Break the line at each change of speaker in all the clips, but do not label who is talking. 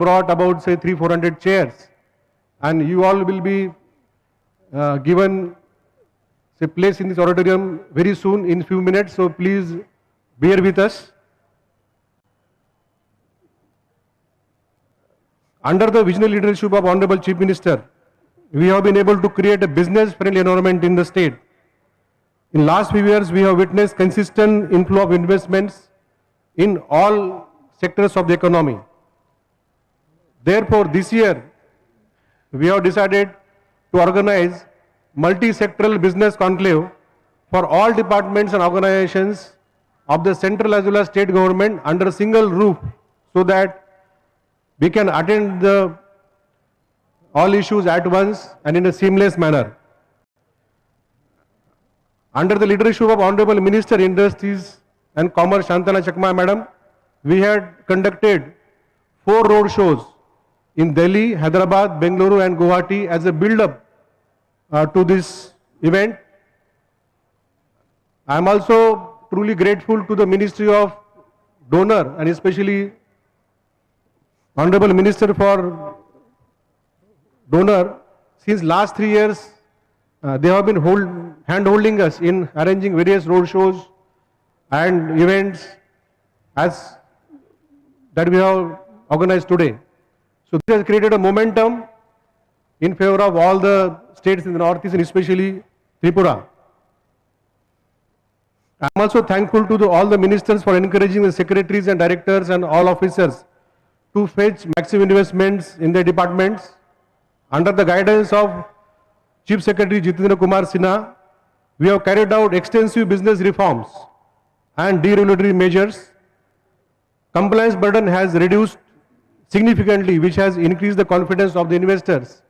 brought about say 300-400 chairs, and you all will be given say place in this auditorium very soon in few minutes. So please bear with us. Under the visionary leadership of Honorable Chief Minister, we have been able to create a business-friendly environment in the state. In last few years, we have witnessed consistent inflow of investments in all sectors of the economy. Therefore, this year, we have decided to organize multi-sectoral business conclave for all departments and organizations of the central as well as state government under a single roof, so that we can attend all issues at once and in a seamless manner. Under the leadership of Honorable Minister Industries and Commerce Shantana Chakma Madam, we had conducted 4 road shows in Delhi, Hyderabad, Bengaluru and Guwahati as a build-up to this event. I am also truly grateful to the Ministry of Donor and especially Honorable Minister for Donor. Since last 3 years, they have been hand-holding us in arranging various road shows and events as that we have organized today. So this has created a momentum in favor of all the states in the Northeast and especially Tripura. I am also thankful to all the ministers for encouraging the secretaries and directors and all officers to fetch maximum investments in their departments. Under the guidance of Chief Secretary Jitendra Kumar Sinha, we have carried out extensive business reforms and deregulatory measures. Compliance burden has reduced significantly, which has increased the confidence of the investors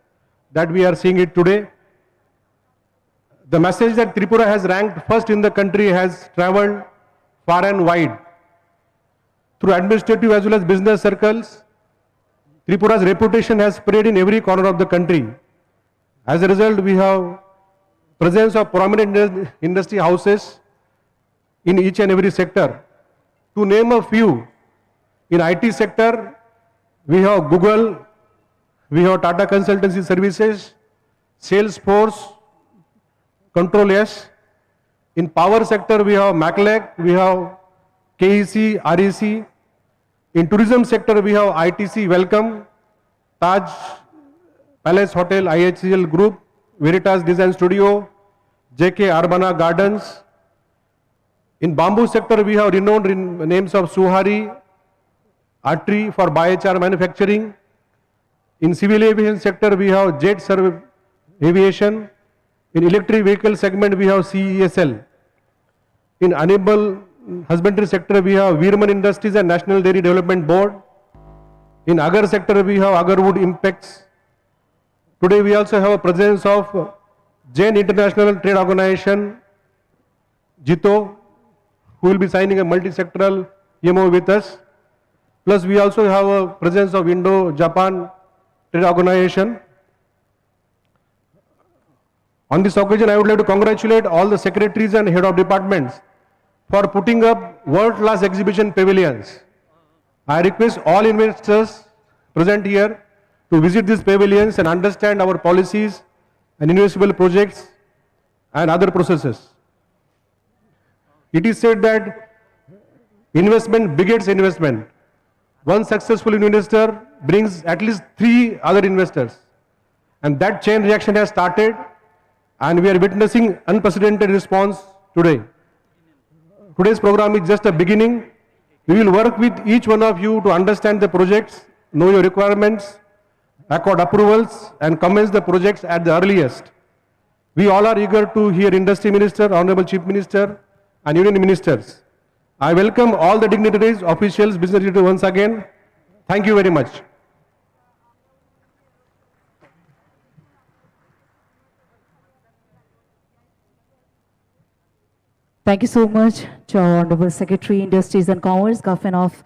that we are seeing it today. The message that Tripura has ranked first in the country has traveled far and wide. Through administrative as well as business circles, Tripura's reputation has spread in every corner of the country. As a result, we have presence of prominent industry houses in each and every sector. To name a few, in IT sector, we have Google, we have Tata Consultancy Services, Salesforce, Control S. In power sector, we have MacLec, we have KEC, REC. In tourism sector, we have ITC, Welcome, Taj Palace Hotel, IHCL Group, Veritas Design Studio, JK Arbana Gardens. In bamboo sector, we have renowned names of Suhari, Atri for biochar manufacturing. In civil aviation sector, we have Jet Serve Aviation. In electric vehicle segment, we have CESL. In animal husbandry sector, we have Veerman Industries and National Dairy Development Board. In Agar sector, we have Agarwood Impex. Today, we also have a presence of Jain International Trade Organization, JITO, who will be signing a multi-sectoral MOU with us. Plus, we also have a presence of Indo-Japan Trade Organization. On this occasion, I would like to congratulate all the secretaries and head of departments for putting up world-class exhibition pavilions. I request all investors present here to visit these pavilions and understand our policies and investable projects and other processes. It is said that investment begets investment. One successful investor brings at least 3 other investors. And that chain reaction has started, and we are witnessing unprecedented response today. Today's program is just a beginning. We will work with each one of you to understand the projects, know your requirements, accord approvals, and commence the projects at the earliest. We all are eager to hear Industry Minister, Honorable Chief Minister, and Union Ministers. I welcome all the dignitaries, officials, business leaders once again. Thank you very much.
Thank you so much to our Honorable Secretary, Industries and Commerce, Government of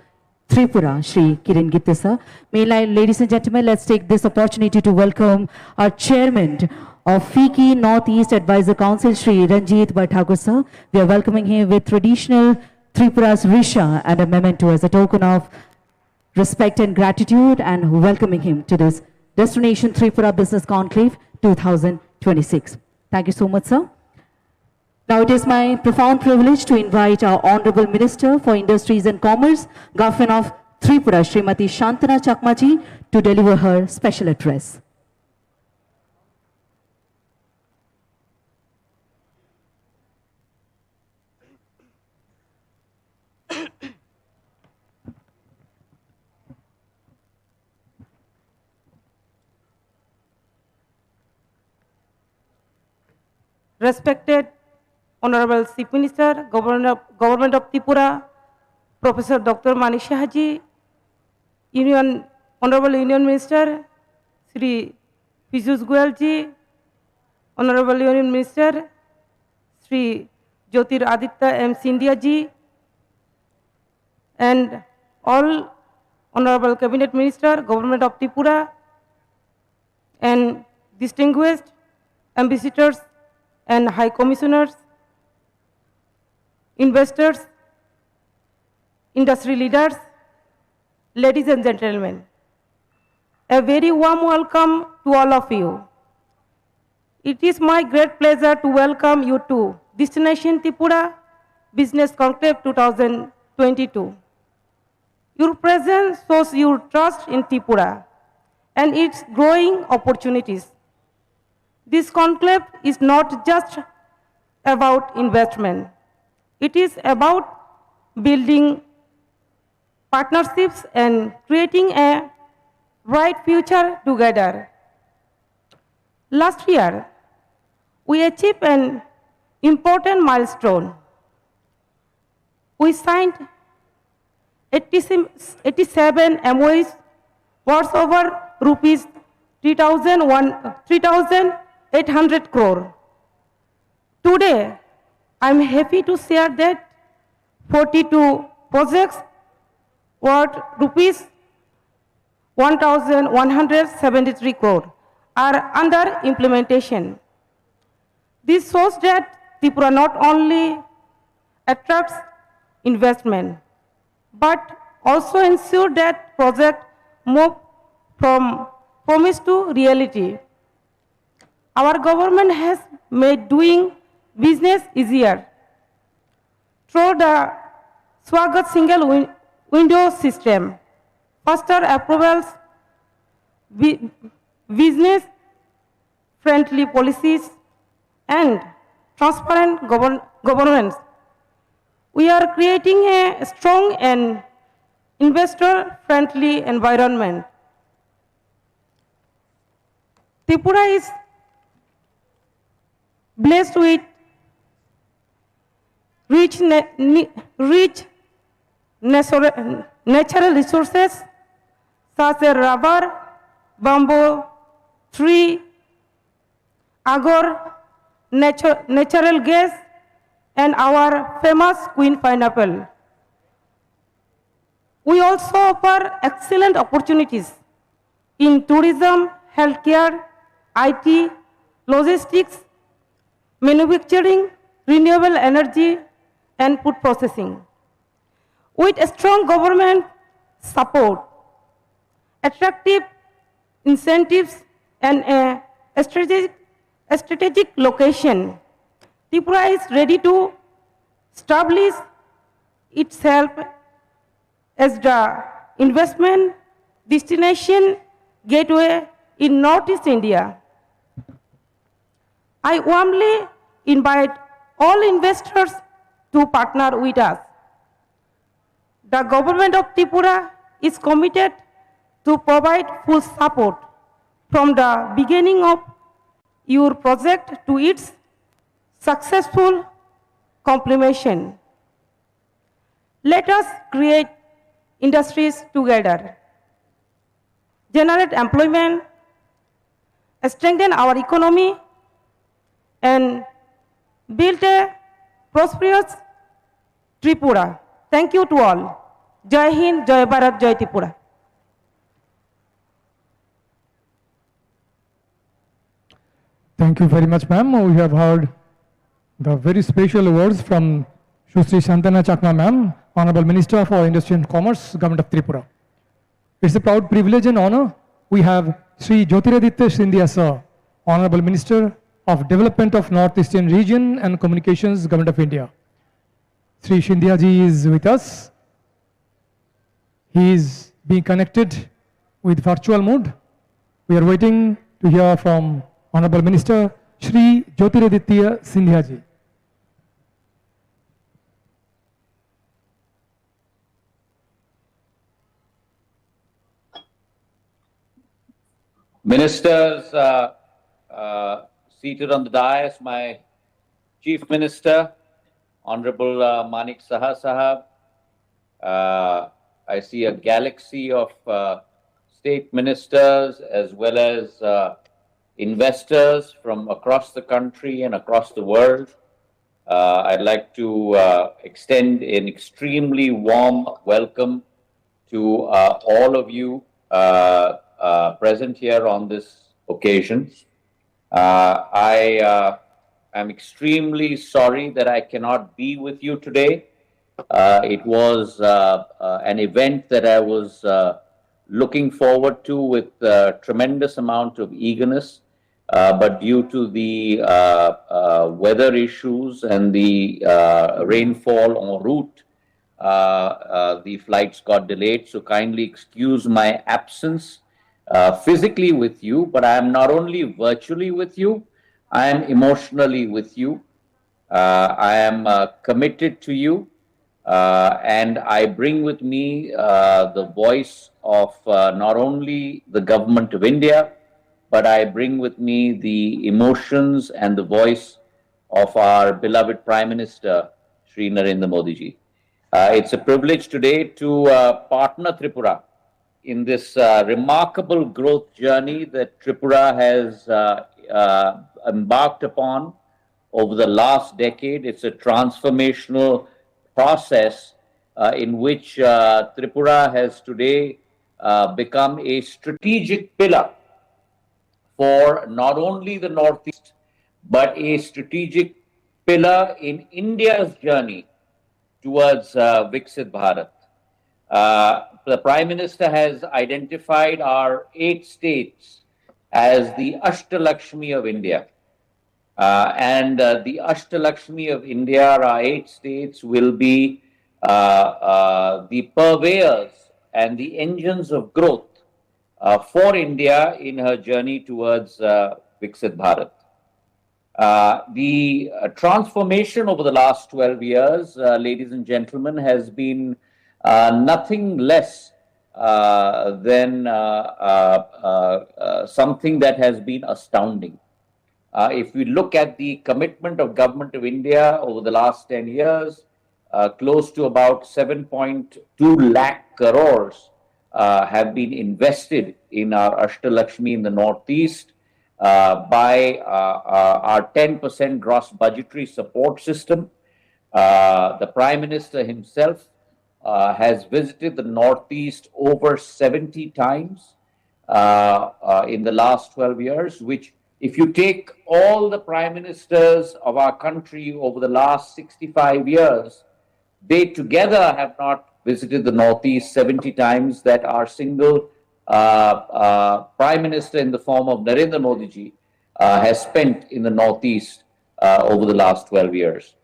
Tripura, Shri Kiran Gitte sir. Ladies and gentlemen, let's take this opportunity to welcome our Chairman of FICCI Northeast Advisor Council, Shri Ranjit Bhatthakur sir. We are welcoming him with traditional Tripura's Risha and a memento as a token of respect and gratitude and welcoming him to this Destination Tripura Business Conclave 2026. Thank you so much, sir. Now it is my profound privilege to invite our Honorable Minister for Industries and Commerce, Governor of Tripura, Srimati Shantana Chakmaji, to deliver her special address.
Respected Honorable Chief Minister, Government of Tripura, Professor Dr. Manisha Haji, Honorable Union Minister, Sri Piyush Goyal ji, Honorable Union Minister, Sri Jyotir Aditya M. Scindia ji, and all Honorable Cabinet Minister, Government of Tripura, and distinguished ambassadors and High Commissioners, investors, industry leaders, ladies and gentlemen, a very warm welcome to all of you. It is my great pleasure to welcome you to Destination Tripura Business Conclave 2022. Your presence shows your trust in Tripura and its growing opportunities. This conclave is not just about investment. It is about building partnerships and creating a bright future together. Last year, we achieved an important milestone. We signed 87 MOUs worth over rupees 3,800 crore. Today, I am happy to share that 42 projects worth rupees 1,173 crore are under implementation. This shows that Tripura not only attracts investment, but also ensure that projects move from promise to reality. Our government has made doing business easier through the Swagat single window system, faster approvals, business-friendly policies, and transparent governance. We are creating a strong and investor-friendly environment. Tripura is blessed with rich natural resources such as rubber, bamboo, tree, agar, natural gas, and our famous queen pineapple. We also offer excellent opportunities in tourism, healthcare, IT, logistics, manufacturing, renewable energy, and food processing. With a strong government support, attractive incentives, and a strategic location, Tripura is ready to establish itself as the investment destination gateway in Northeast India. I warmly invite all investors to partner with us. The government of Tripura is committed to provide full support from the beginning of your project to its successful completion. Let us create industries together, generate employment, strengthen our economy, and build a prosperous Tripura. Thank you to all. Jai Hind, Jai Bharat, Jai Tripura.
Thank you very much, ma'am. We have heard the very special words from Shri Shantana Chakma, ma'am, Honorable Minister for Industry and Commerce, Government of Tripura. It's a proud privilege and honor. We have Sri Jyotiraditya Scindia Sir, Honorable Minister of Development of Northeastern Region and Communications, Government of India. Sri Scindia ji is with us. He is being connected with virtual mode. We are waiting to hear from Honorable Minister Sri Jyotiraditya Scindia ji.
Ministers seated on the dais, my Chief Minister, Honorable Manik Saha Sahab. I see a galaxy of state ministers as well as investors from across the country and across the world. I'd like to extend an extremely warm welcome to all of you present here on this occasion. I am extremely sorry that I cannot be with you today. It was an event that I was looking forward to with a tremendous amount of eagerness, but due to the weather issues and the rainfall en route, the flights got delayed. So kindly excuse my absence physically with you, but I am not only virtually with you, I am emotionally with you. I am committed to you, and I bring with me the voice of not only the Government of India, but I bring with me the emotions and the voice of our beloved Prime Minister, Shri Narendra Modi ji. It's a privilege today to partner Tripura in this remarkable growth journey that Tripura has embarked upon over the last decade. It's a transformational process in which Tripura has today become a strategic pillar for not only the Northeast, but a strategic pillar in India's journey towards Viksit Bharat. The Prime Minister has identified our 8 states as the Ashtalakshmi of India. And the Ashtalakshmi of India, our 8 states, will be the purveyors and the engines of growth for India in her journey towards Viksit Bharat. The transformation over the last 12 years, ladies and gentlemen, has been nothing less than something that has been astounding. If we look at the commitment of Government of India over the last 10 years, close to about 7.2 lakh crores have been invested in our Ashtalakshmi in the Northeast by our 10% gross budgetary support system. The Prime Minister himself has visited the Northeast over 70 times in the last 12 years, which, if you take all the Prime Ministers of our country over the last 65 years, they together have not visited the Northeast 70 times that our single Prime Minister in the form of Narendra Modi ji has spent in the Northeast over the last 12 years.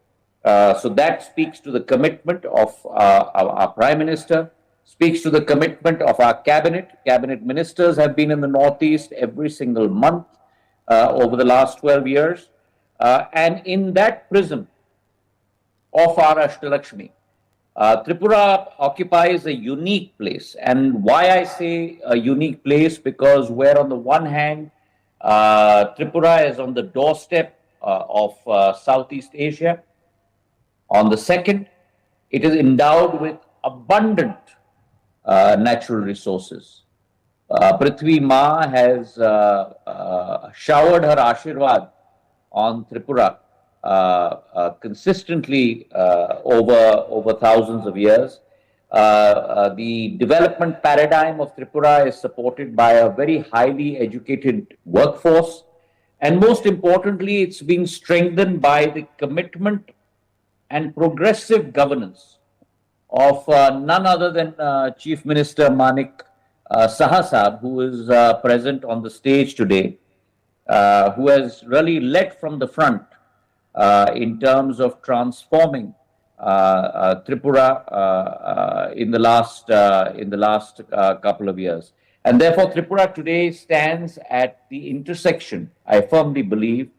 So that speaks to the commitment of our Prime Minister, speaks to the commitment of our cabinet. Cabinet ministers have been in the Northeast every single month over the last 12 years. And in that prism of our Ashtalakshmi, Tripura occupies a unique place. And why I say a unique place, because where on the one hand, Tripura is on the doorstep of Southeast Asia. On the second, it is endowed with abundant natural resources. Prithvi Ma has showered her Ashirwad on Tripura consistently over thousands of years. The development paradigm of Tripura is supported by a very highly educated workforce. And most importantly, it's been strengthened by the commitment and progressive governance of none other than Chief Minister Manik Sahasab, who is present on the stage today, who has really led from the front in terms of transforming Tripura in the last couple of years. And therefore, Tripura today stands at the intersection, I firmly believe,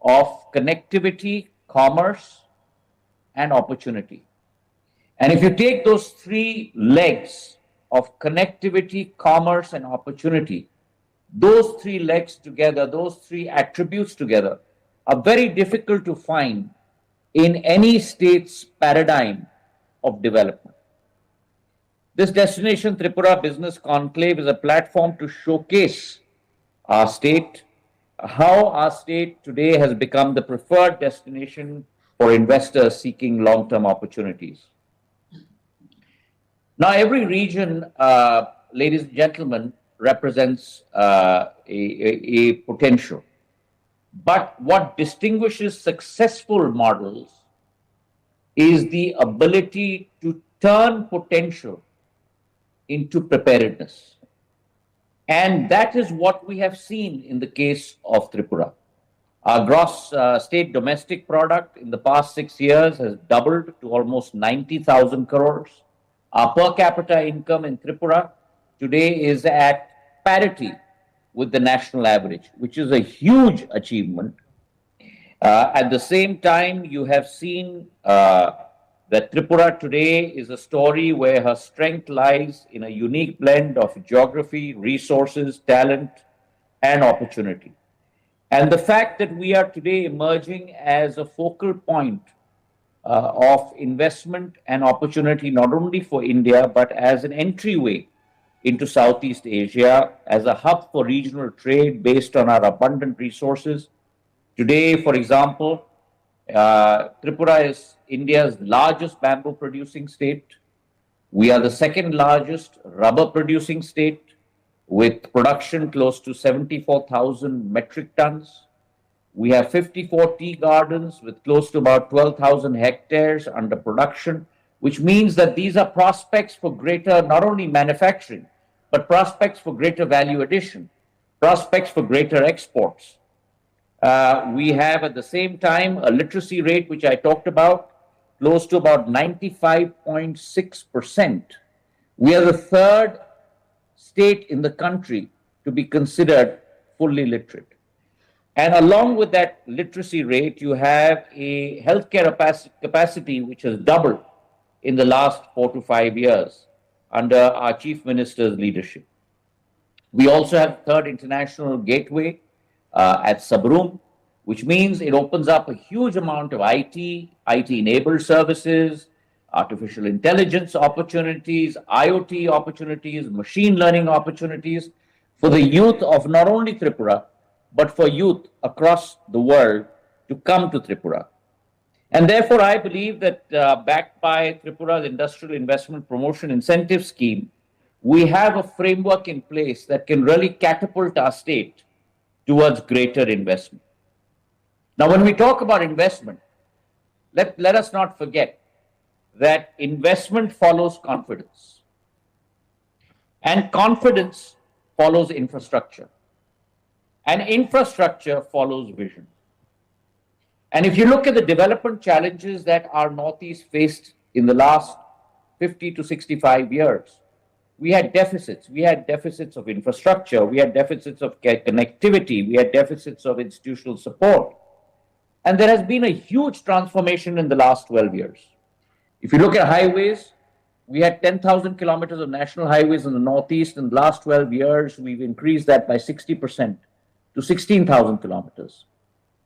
of connectivity, commerce, and opportunity. And if you take those three legs of connectivity, commerce, and opportunity, those three legs together, those three attributes together, are very difficult to find in any state's paradigm of development. This Destination Tripura Business Conclave is a platform to showcase our state, how our state today has become the preferred destination for investors seeking long-term opportunities. Now, every region, ladies and gentlemen, represents a potential. But what distinguishes successful models is the ability to turn potential into preparedness. And that is what we have seen in the case of Tripura. Our gross state domestic product in the past 6 years has doubled to almost 90,000 crores. Our per capita income in Tripura today is at parity with the national average, which is a huge achievement. At the same time, you have seen that Tripura today is a story where her strength lies in a unique blend of geography, resources, talent, and opportunity. And the fact that we are today emerging as a focal point of investment and opportunity, not only for India, but as an entryway into Southeast Asia, as a hub for regional trade based on our abundant resources. Today, for example, Tripura is India's largest bamboo producing state. We are the second largest rubber producing state, with production close to 74,000 metric tons. We have 54 tea gardens with close to about 12,000 hectares under production, which means that these are prospects for greater, not only manufacturing, but prospects for greater value addition, prospects for greater exports. We have at the same time a literacy rate, which I talked about, close to about 95.6%. We are the third state in the country to be considered fully literate. And along with that literacy rate, you have a healthcare capacity which has doubled in the last 4 to 5 years under our Chief Minister's leadership. We also have third international gateway at Sabroom, which means it opens up a huge amount of IT-enabled services, artificial intelligence opportunities, IoT opportunities, machine learning opportunities for the youth of not only Tripura, but for youth across the world to come to Tripura. And therefore, I believe that backed by Tripura's Industrial Investment Promotion Incentive Scheme, we have a framework in place that can really catapult our state towards greater investment. Now, when we talk about investment, let us not forget that investment follows confidence, and confidence follows infrastructure, and infrastructure follows vision. And if you look at the development challenges that our Northeast faced in the last 50 to 65 years, we had deficits. We had deficits of infrastructure. We had deficits of connectivity. We had deficits of institutional support. And there has been a huge transformation in the last 12 years. If you look at highways, we had 10,000 kilometers of national highways in the Northeast. In the last 12 years, we've increased that by 60% to 16,000 kilometers.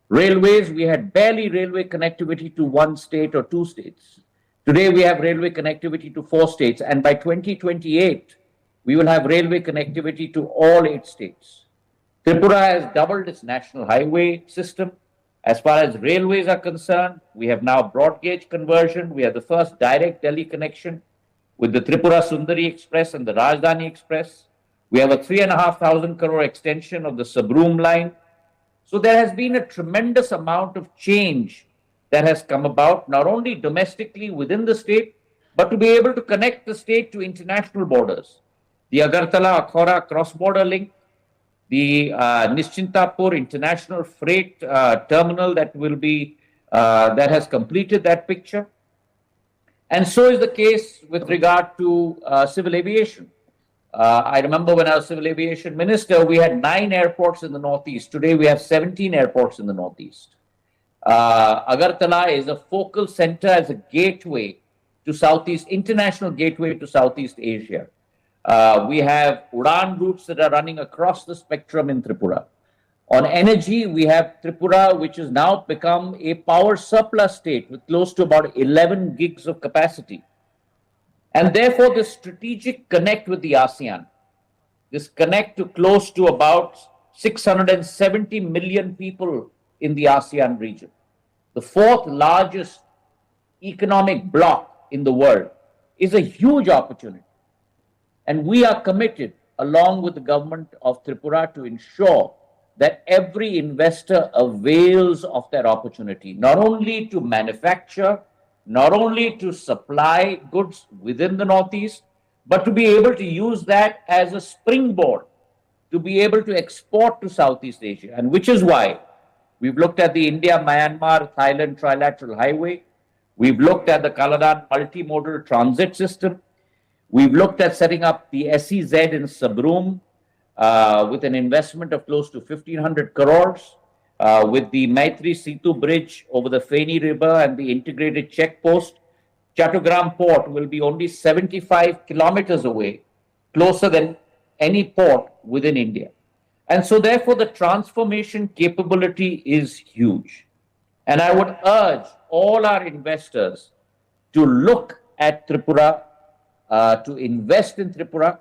Railways, we had barely railway connectivity to one state or two states. Today, we have railway connectivity to 4 states, and by 2028, we will have railway connectivity to all 8 states. Tripura has doubled its national highway system. As far as railways are concerned, we have now broad gauge conversion. We have the first direct Delhi connection with the Tripura Sundari Express and the Rajdhani Express. We have a 3,500 crore extension of the Sabroom line. So there has been a tremendous amount of change that has come about, not only domestically within the state, but to be able to connect the state to international borders. the Agartala Akhora cross-border link, the Nischintapur International Freight Terminal that has completed that picture. And so is the case with regard to civil aviation. I remember when I was civil aviation minister, we had 9 airports in the Northeast. Today we have 17 airports in the Northeast. Agartala is a focal center as a gateway to Southeast, international gateway to Southeast Asia. We have Udan routes that are running across the spectrum in Tripura. On energy, we have Tripura, which has now become a power surplus state with close to about 11 gigs of capacity. And therefore, this strategic connect with the ASEAN, this connect to close to about 670 million people in the ASEAN region, the 4th largest economic bloc in the world, is a huge opportunity. And we are committed, along with the government of Tripura, to ensure that every investor avails of that opportunity, not only to manufacture, not only to supply goods within the Northeast, but to be able to use that as a springboard to be able to export to Southeast Asia. And which is why we've looked at the India-Myanmar-Thailand trilateral highway. We've looked at the Kaladan multimodal transit system. We've looked at setting up the SEZ in Sabroom with an investment of close to 1,500 crores, with the Maitri Setu bridge over the Feni River and the integrated checkpost. Chattogram port will be only 75 kilometers away, closer than any port within India. And so therefore the transformation capability is huge. And I would urge all our investors to look at Tripura, to invest in Tripura.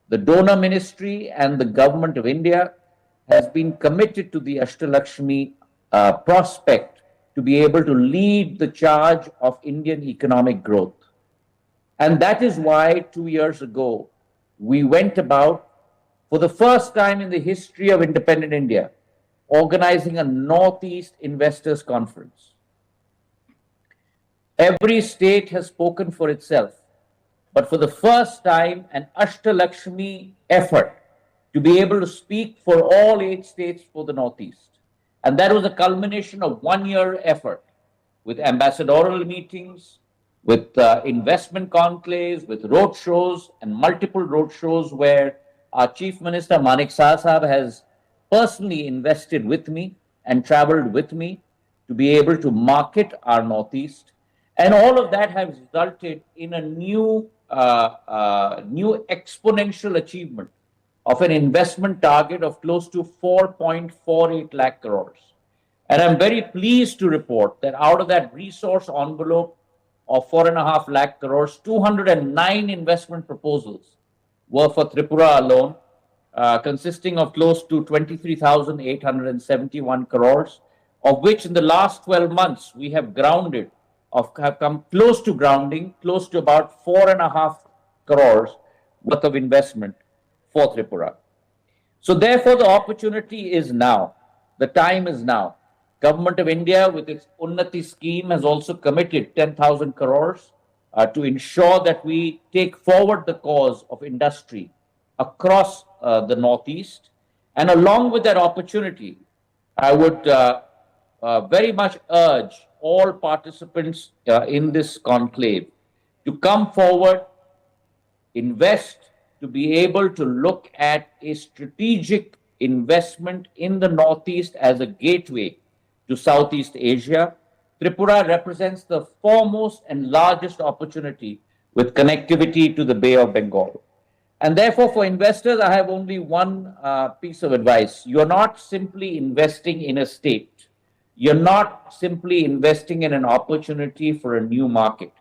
The donor ministry and the government of India has been committed to the Ashtalakshmi prospect to be able to lead the charge of Indian economic growth. And that is why 2 years ago, we went about, for the first time in the history of independent India, organizing a Northeast Investors Conference. Every state has spoken for itself. But for the first time, an Ashtalakshmi effort to be able to speak for all 8 states for the Northeast. And that was a culmination of 1-year effort with ambassadorial meetings, with investment conclaves, with road shows and multiple road shows where our Chief Minister Manik Sahab has personally invested with me and traveled with me to be able to market our Northeast. And all of that has resulted in a new exponential achievement of an investment target of close to 4.48 lakh crores. And I'm very pleased to report that out of that resource envelope of 4.5 lakh crores, 209 investment proposals were for Tripura alone, consisting of close to 23,871 crores, of which in the last 12 months we have come close to grounding, close to about 4.5 crores worth of investment for Tripura. So therefore the opportunity is now. The time is now. Government of India with its Unnati scheme has also committed 10,000 crores to ensure that we take forward the cause of industry across the Northeast. And along with that opportunity, I would very much urge all participants in this conclave to come forward, invest, to be able to look at a strategic investment in the Northeast as a gateway to Southeast Asia. Tripura represents the foremost and largest opportunity with connectivity to the Bay of Bengal. And therefore, for investors, I have only one piece of advice. You're not simply investing in a state. You're not simply investing in an opportunity for a new market.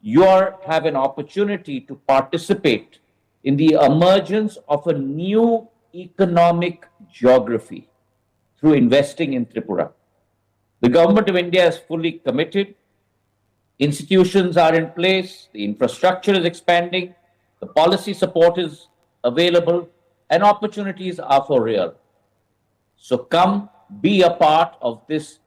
You have an opportunity to participate in the emergence of a new economic geography through investing in Tripura. The government of India is fully committed. Institutions are in place. The infrastructure is expanding. The policy support is available, and opportunities are for real. So come be a part of this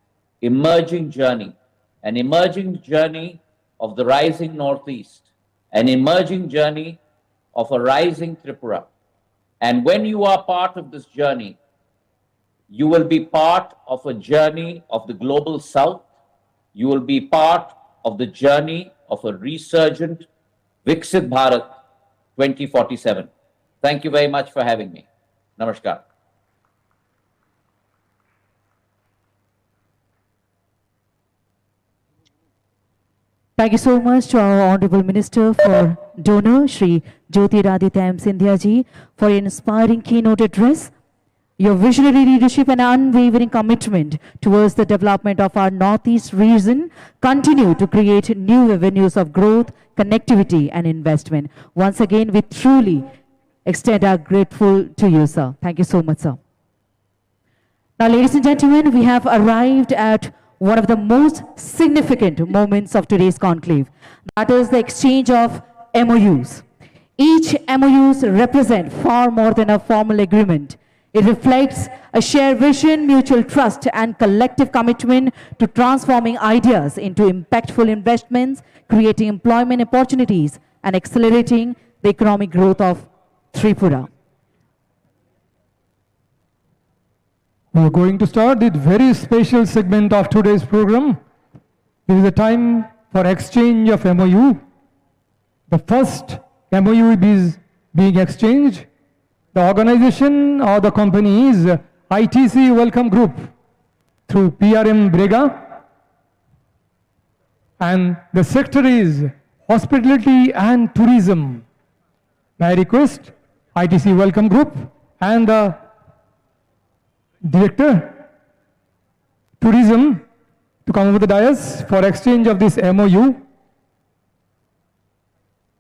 emerging journey, an emerging journey of the rising Northeast, an emerging journey of a rising Tripura. And when you are part of this journey, you will be part of a journey of the global south. You will be part of the journey of a resurgent Viksit Bharat 2047. Thank you very much for having me. Namaskar.
Thank you so much to our Honorable Minister for Donor, Shri Jyotiraditya Scindia ji, for your inspiring keynote address. Your visionary leadership and unwavering commitment towards the development of our Northeast region continue to create new avenues of growth, connectivity and investment. Once again, we truly extend our grateful to you, sir. Thank you so much, sir. Now, ladies and gentlemen, we have arrived at one of the most significant moments of today's conclave. That is the exchange of MOUs. Each MOUs represent far more than a formal agreement. It reflects a shared vision, mutual trust, and collective commitment to transforming ideas into impactful investments, creating employment opportunities, and accelerating the economic growth of Tripura.
We are going to start the very special segment of today's program. This is a time for exchange of MOU. The first MOU is being exchanged. The organization or the company is ITC Welcome Group through PRM Brega, and the sector is hospitality and tourism. May I request ITC Welcome Group and the Director Tourism to come over the dais for exchange of this MOU.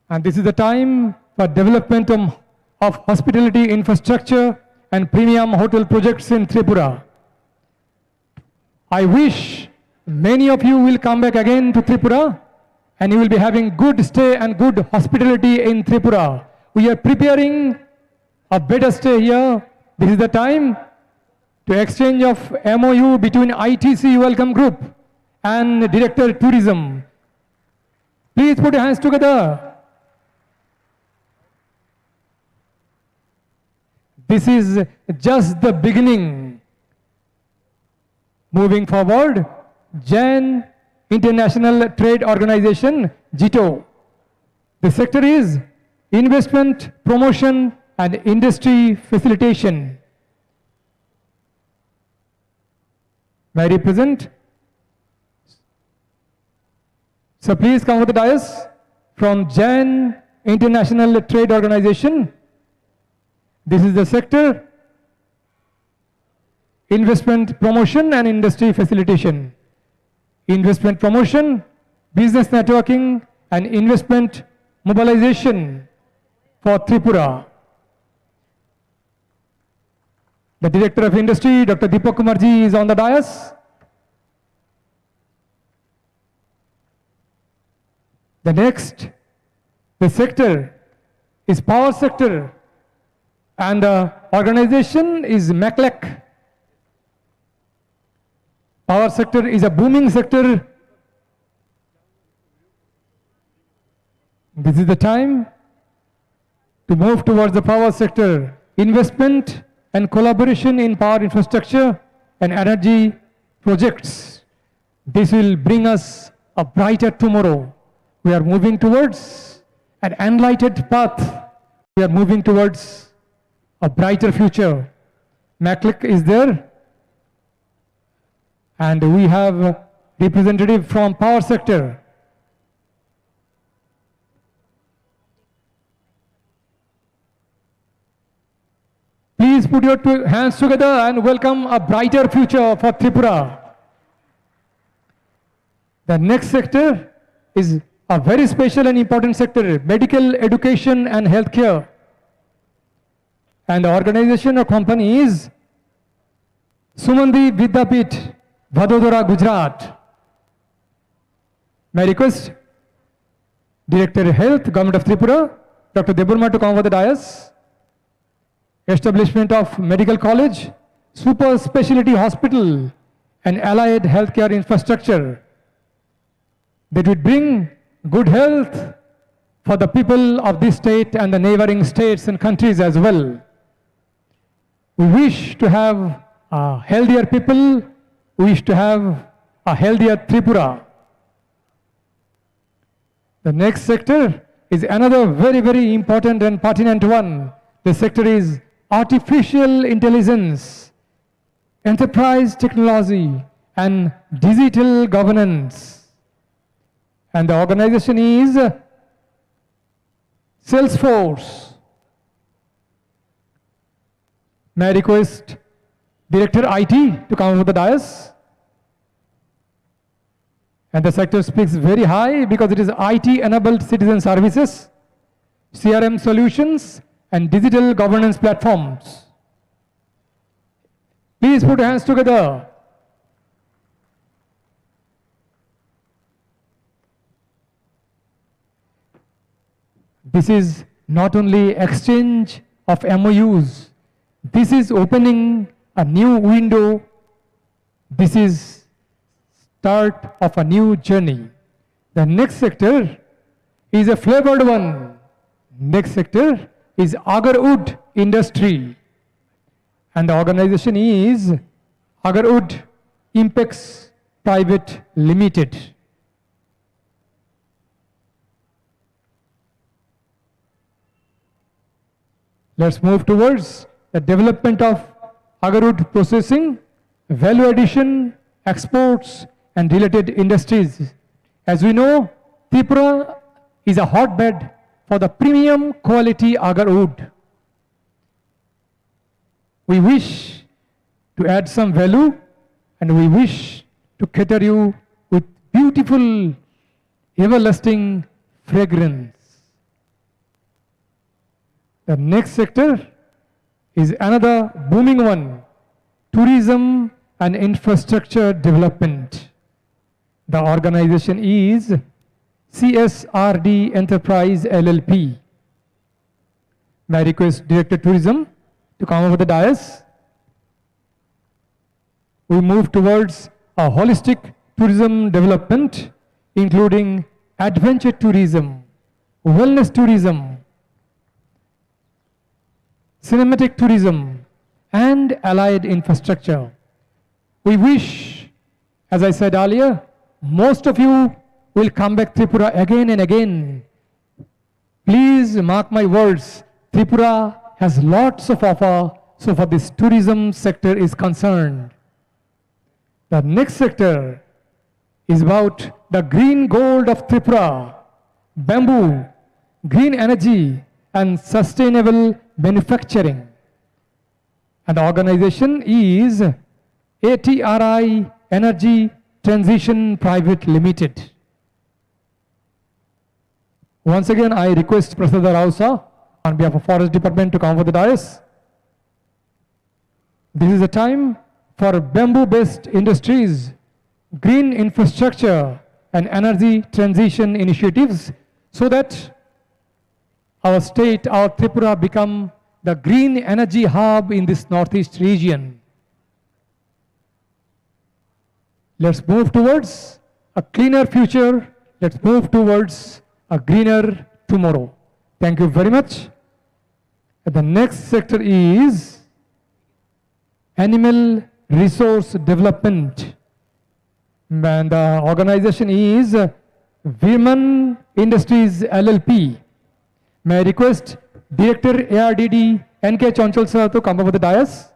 And this is the time for development of hospitality infrastructure and premium hotel projects in Tripura. I wish many of you will come back again to Tripura and you will be having good stay and good hospitality in Tripura. We are preparing a better stay here. This is the time to exchange of MOU between ITC Welcome Group and Director Tourism. Please put your hands together. This is just the beginning. Moving forward, Jain International Trade Organization, JITO. The sector is investment, promotion and industry facilitation. May I represent? So please come with the dais from Jain International Trade Organization. This is the sector, investment promotion and industry facilitation. Investment promotion, business networking and investment mobilization for Tripura. The Director of Industry, Dr. Deepak Kumarji, is on the dais. The next, the sector is power sector, and the organization is MACLEC. Power sector is a booming sector. This is the time to move towards the power sector. Investment and collaboration in power infrastructure and energy projects. This will bring us a brighter tomorrow. We are moving towards an enlightened path. We are moving towards a brighter future. MACLEC is there, and we have a representative from power sector. Please put your hands together and welcome a brighter future for Tripura. The next sector is a very special and important sector, medical education and healthcare. And the organization or company is Sumandi Vidyapith, Vadodara, Gujarat. May I request Director Health, Government of Tripura, Dr. Deburma, to come over the dais. Establishment of medical college, super specialty hospital and allied healthcare infrastructure that would bring good health for the people of this state and the neighboring states and countries as well. We wish to have a healthier people, we wish to have a healthier Tripura. The next sector is another very, very important and pertinent one. The sector is artificial intelligence, enterprise technology, and digital governance. And the organization is Salesforce. May I request Director IT to come over the dais? And the sector speaks very high because it is IT-enabled citizen services, CRM solutions, and digital governance platforms. Please put your hands together. This is not only exchange of MOUs, this is opening a new window. This is start of a new journey. The next sector is a flavored one. Next sector is Agarwood industry. And the organization is Agarwood Impex Private Limited. Let's move towards the development of Agarwood processing, value addition, exports, and related industries. As we know, Tripura is a hotbed for the premium quality agarwood. We wish to add some value and we wish to cater you with beautiful, everlasting fragrance. The next sector is another booming one, tourism and infrastructure development. The organization is CSRD Enterprise LLP. May I request Director Tourism to come over the dais? We move towards a holistic tourism development, including adventure tourism, wellness tourism, cinematic tourism, and allied infrastructure. We wish, as I said earlier, most of you will come back Tripura again and again. Please mark my words, Tripura has lots of offer so far this tourism sector is concerned. The next sector is about the green gold of Tripura, bamboo, green energy, and sustainable manufacturing. And the organization is ATRI Energy Transition Private Limited. Once again, I request Prasada Rao sir, on behalf of Forest Department to come over the dais. This is a time for bamboo-based industries, green infrastructure, and energy transition initiatives so that our state, our Tripura, become the green energy hub in this northeast region. Let's move towards a cleaner future. Let's move towards a greener tomorrow. Thank you very much. And the next sector is animal resource development. And the organization is Viman Industries LLP. May I request Director ARDD NK Chanchal sir to come over the dais?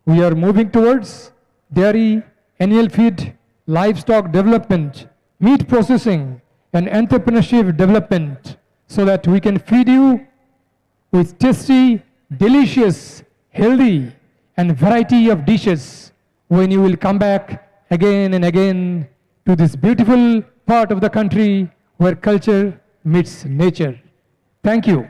We are moving towards dairy, animal feed, livestock development, meat processing, and entrepreneurship development so that we can feed you with tasty, delicious, healthy, and variety of dishes when you will come back again and again to this beautiful part of the country where culture meets nature. Thank you.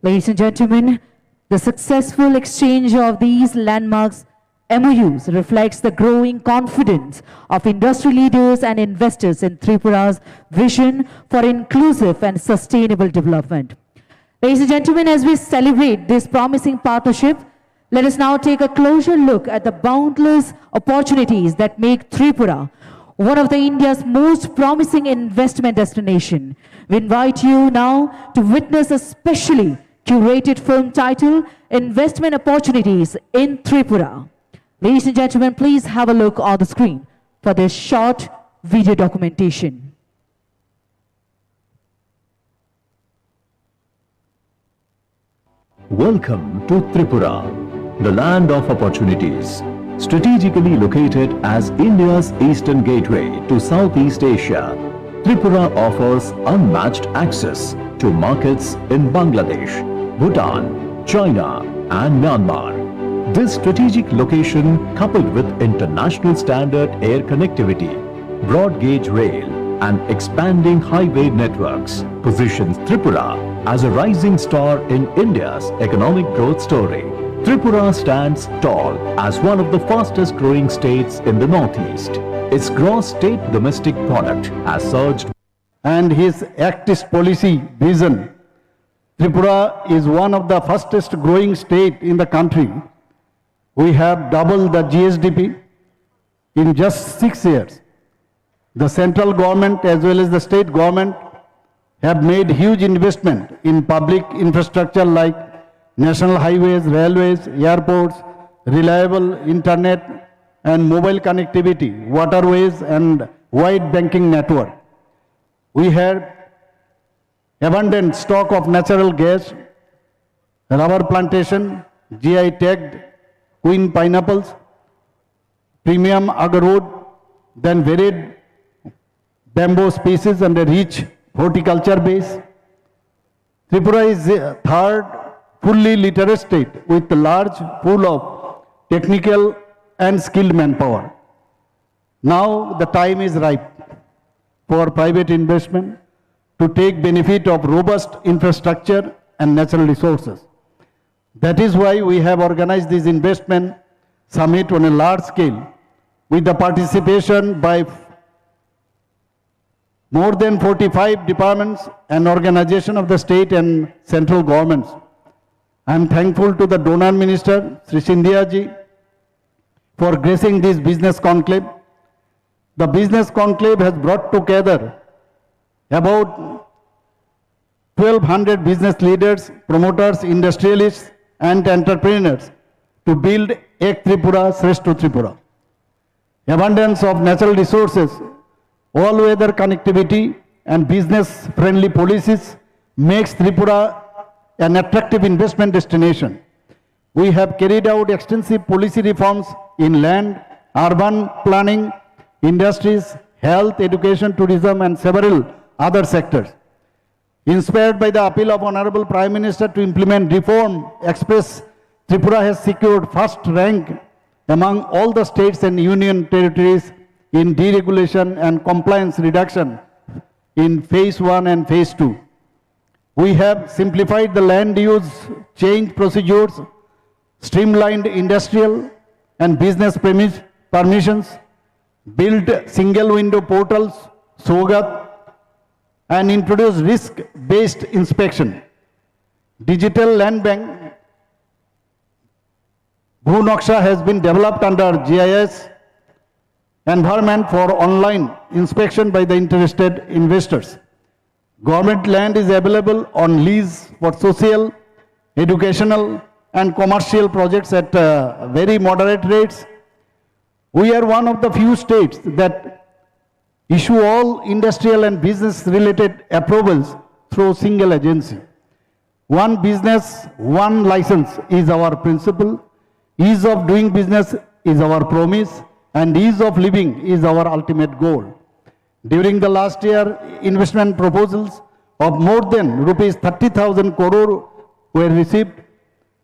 Ladies and gentlemen, the successful exchange of these landmarks MOUs reflects the growing confidence of industry leaders and investors in Tripura's vision for inclusive and sustainable development. Ladies and gentlemen, as we celebrate this promising partnership, let us now take a closer look at the boundless opportunities that make Tripura one of the India's most promising investment destination. We invite you now to witness a specially curated film titled Investment Opportunities in Tripura. Ladies and gentlemen, please have a look on the screen for this short video documentation.
Welcome to Tripura, the land of opportunities. Strategically located as India's eastern gateway to Southeast Asia, Tripura offers unmatched access to markets in Bangladesh, Bhutan, China and Myanmar. This strategic location, coupled with international standard air connectivity, broad gauge rail and expanding highway networks, positions Tripura as a rising star in India's economic growth story. Tripura stands tall as one of the fastest growing states in the northeast. Its gross state domestic product has surged.
And his actist policy vision, Tripura is one of the fastest growing state in the country. We have doubled the GSDP in just 6 years. The central government as well as the state government have made huge investment in public infrastructure like national highways, railways, airports, reliable internet and mobile connectivity, waterways and wide banking network. We have abundant stock of natural gas, rubber plantation, GI tagged queen pineapples, premium agarwood, then varied bamboo species and a rich horticulture base. Tripura is the third fully literate state with a large pool of technical and skilled manpower. Now the time is ripe for private investment to take benefit of robust infrastructure and natural resources. That is why we have organized this investment summit on a large scale with the participation by more than 45 departments and organizations of the state and central governments. I am thankful to the donor minister, Sri Scindia ji, for gracing this business conclave. The business conclave has brought together about 1,200 business leaders, promoters, industrialists and entrepreneurs to build Ek Tripura, Shreshto Tripura. Abundance of natural resources, all-weather connectivity and business-friendly policies makes Tripura an attractive investment destination. We have carried out extensive policy reforms in land, urban planning, industries, health, education, tourism and several other sectors. Inspired by the appeal of Honorable Prime Minister to implement reform express, Tripura has secured first rank among all the states and union territories in deregulation and compliance reduction in phase 1 and phase 2. We have simplified the land use change procedures, streamlined industrial and business permissions, built single window portals, SOGAT, and introduced risk-based inspection. Digital land bank, Bhunaksha has been developed under GIS environment for online inspection by the interested investors. Government land is available on lease for social, educational and commercial projects at very moderate rates. We are one of the few states that issue all industrial and business related approvals through single agency. One business, one license is our principle. Ease of doing business is our promise and ease of living is our ultimate goal. During the last year, investment proposals of more than rupees 30,000 crore were received,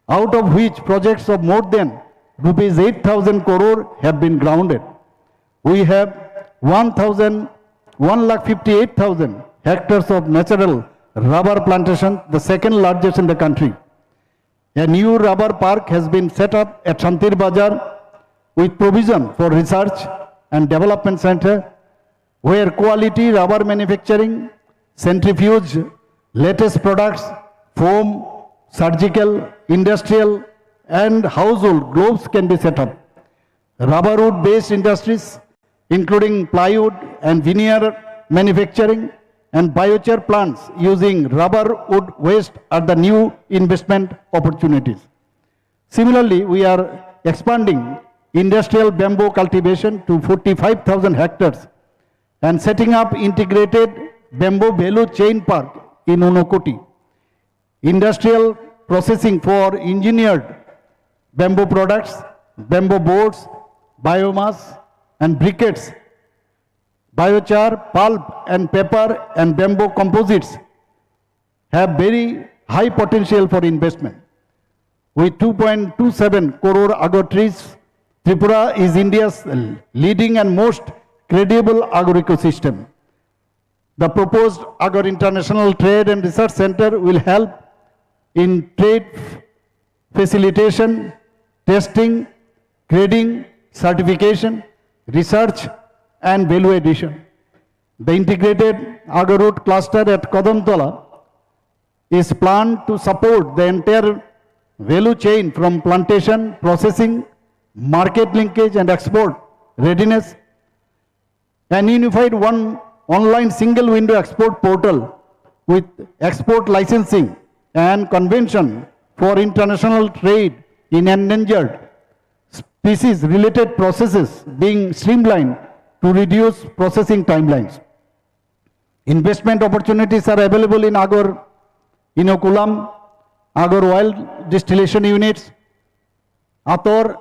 out of which projects of more than rupees 8,000 crore have been grounded. We have 1,58,000 hectares of natural rubber plantation, the second largest in the country. A new rubber park has been set up at Shantir Bazar with provision for research and development center, where quality rubber manufacturing, centrifuge, latest products, foam, surgical, industrial and household gloves can be set up. Rubber wood based industries including plywood and veneer manufacturing and biochar plants using rubber wood waste are the new investment opportunities. Similarly, we are expanding industrial bamboo cultivation to 45,000 hectares and setting up integrated bamboo value chain park in Unokoti. Industrial processing for engineered bamboo products, bamboo boards, biomass and briquettes, biochar, pulp and paper and bamboo composites have very high potential for investment. With 2.27 crore agar trees, Tripura is India's leading and most credible agar ecosystem. The proposed Agar International Trade and Research Center will help in trade facilitation, testing, grading, certification, research and value addition. The integrated agar root cluster at Agartala is planned to support the entire value chain from plantation, processing, market linkage and export readiness. An unified online single window export portal with export licensing and convention for international trade in endangered species related processes being streamlined to reduce processing timelines. Investment opportunities are available in agar inoculum, agar oil distillation units, athor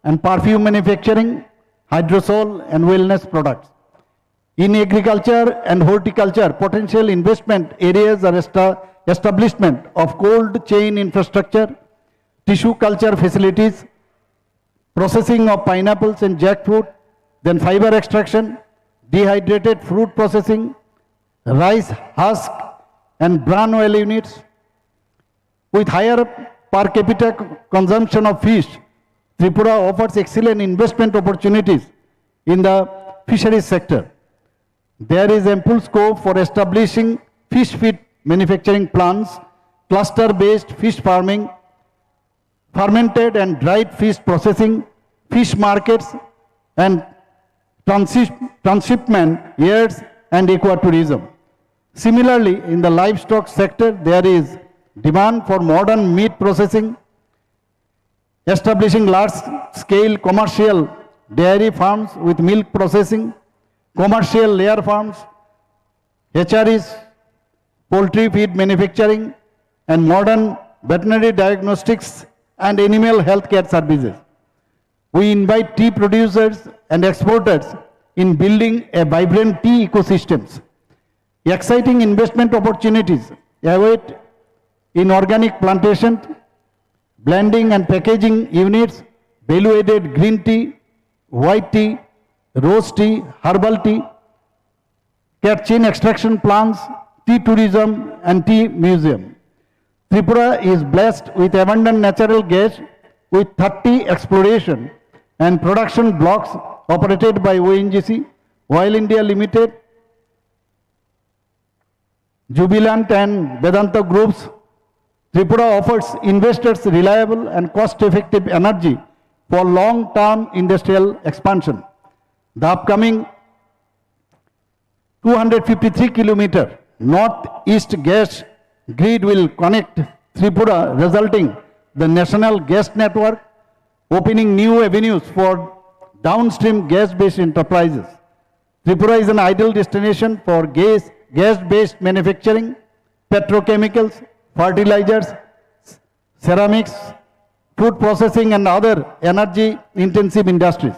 and perfume manufacturing, hydrosol and wellness products. In agriculture and horticulture, potential investment areas are establishment of cold chain infrastructure, tissue culture facilities, processing of pineapples and jackfruit, then fiber extraction, dehydrated fruit processing, rice husk and bran oil units. With higher per capita consumption of fish, Tripura offers excellent investment opportunities in the fisheries sector. There is ample scope for establishing fish feed manufacturing plants, cluster-based fish farming, fermented and dried fish processing, fish markets, and transshipment yards and ecotourism. Similarly, in the livestock sector, there is demand for modern meat processing, establishing large-scale commercial dairy farms with milk processing, commercial layer farms, hatcheries, poultry feed manufacturing, and modern veterinary diagnostics and animal health care services. We invite tea producers and exporters in building a vibrant tea ecosystems. Exciting investment opportunities await in organic plantation, blending and packaging units, value-added green tea, white tea, rose tea, herbal tea, catchin extraction plants, tea tourism and tea museum. Tripura is blessed with abundant natural gas with 30 exploration and production blocks operated by ONGC, Oil India Limited, Jubilant and Vedanta groups. Tripura offers investors reliable and cost-effective energy for long-term industrial expansion. The upcoming 253-kilometer northeast gas grid will connect Tripura, resulting the national gas network, opening new avenues for downstream gas-based enterprises. Tripura is an ideal destination for gas-based manufacturing, petrochemicals, fertilizers, ceramics, food processing and other energy-intensive industries.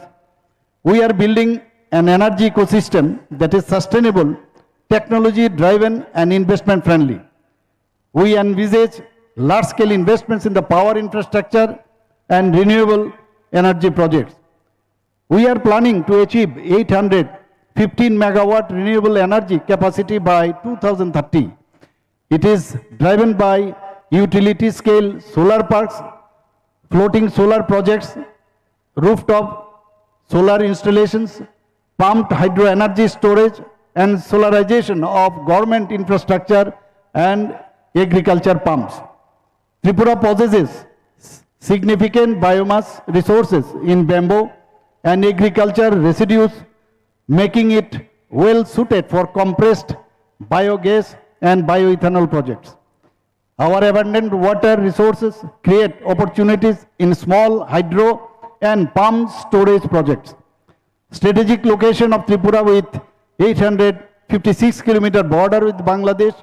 We are building an energy ecosystem that is sustainable, technology-driven and investment-friendly. We envisage large-scale investments in the power infrastructure and renewable energy projects. We are planning to achieve 815 megawatt renewable energy capacity by 2030. It is driven by utility-scale solar parks, floating solar projects, rooftop solar installations, pumped hydro energy storage, and solarization of government infrastructure and agriculture pumps. Tripura possesses significant biomass resources in bamboo and agriculture residues making it well suited for compressed biogas and bioethanol projects. Our abundant water resources create opportunities in small hydro and pump storage projects. Strategic location of Tripura with 856-kilometer border with Bangladesh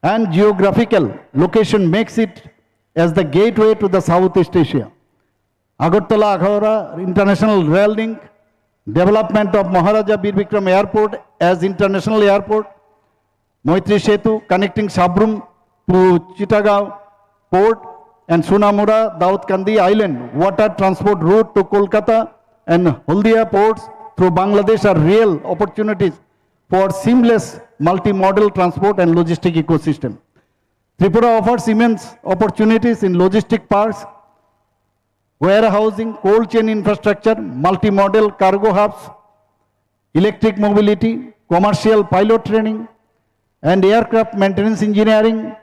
and geographical location makes it as the gateway to the Southeast Asia. Agartala Aghora International Rail Link, development of Maharaja Bir Bikram Airport as international airport, Moitri Setu connecting Sabrum to Chittagong Port and Sunamura Daudkandi Island water transport route to Kolkata and Haldia ports through Bangladesh are real opportunities for seamless multimodal transport and logistic ecosystem. Tripura offers immense opportunities in logistic parks, warehousing, cold chain infrastructure, multimodal cargo hubs, electric mobility, commercial pilot training, and aircraft maintenance engineering,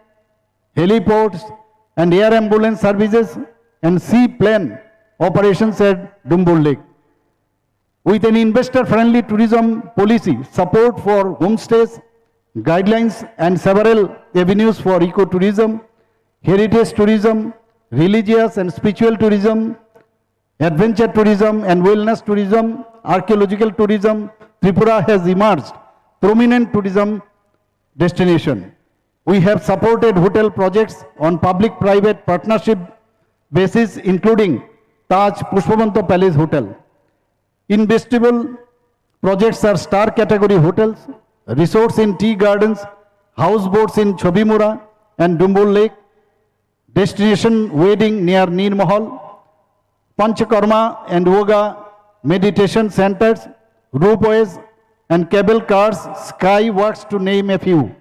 heliports, and air ambulance services, and seaplane operations at Dumbul Lake. With an investor-friendly tourism policy, support for homestays, guidelines, and several avenues for ecotourism, heritage tourism, religious and spiritual tourism, adventure tourism and wellness tourism, archaeological tourism, Tripura has emerged prominent tourism destination. We have supported hotel projects on public-private partnership basis, including Taj Pushpavanto Palace Hotel. Investable projects are star category hotels, resorts in tea gardens, houseboats in Chobimura and Dumbul Lake, destination wedding near Nir Mahal, Panchakarma and Yoga meditation centers, ropeways and cable cars, sky works to name a few.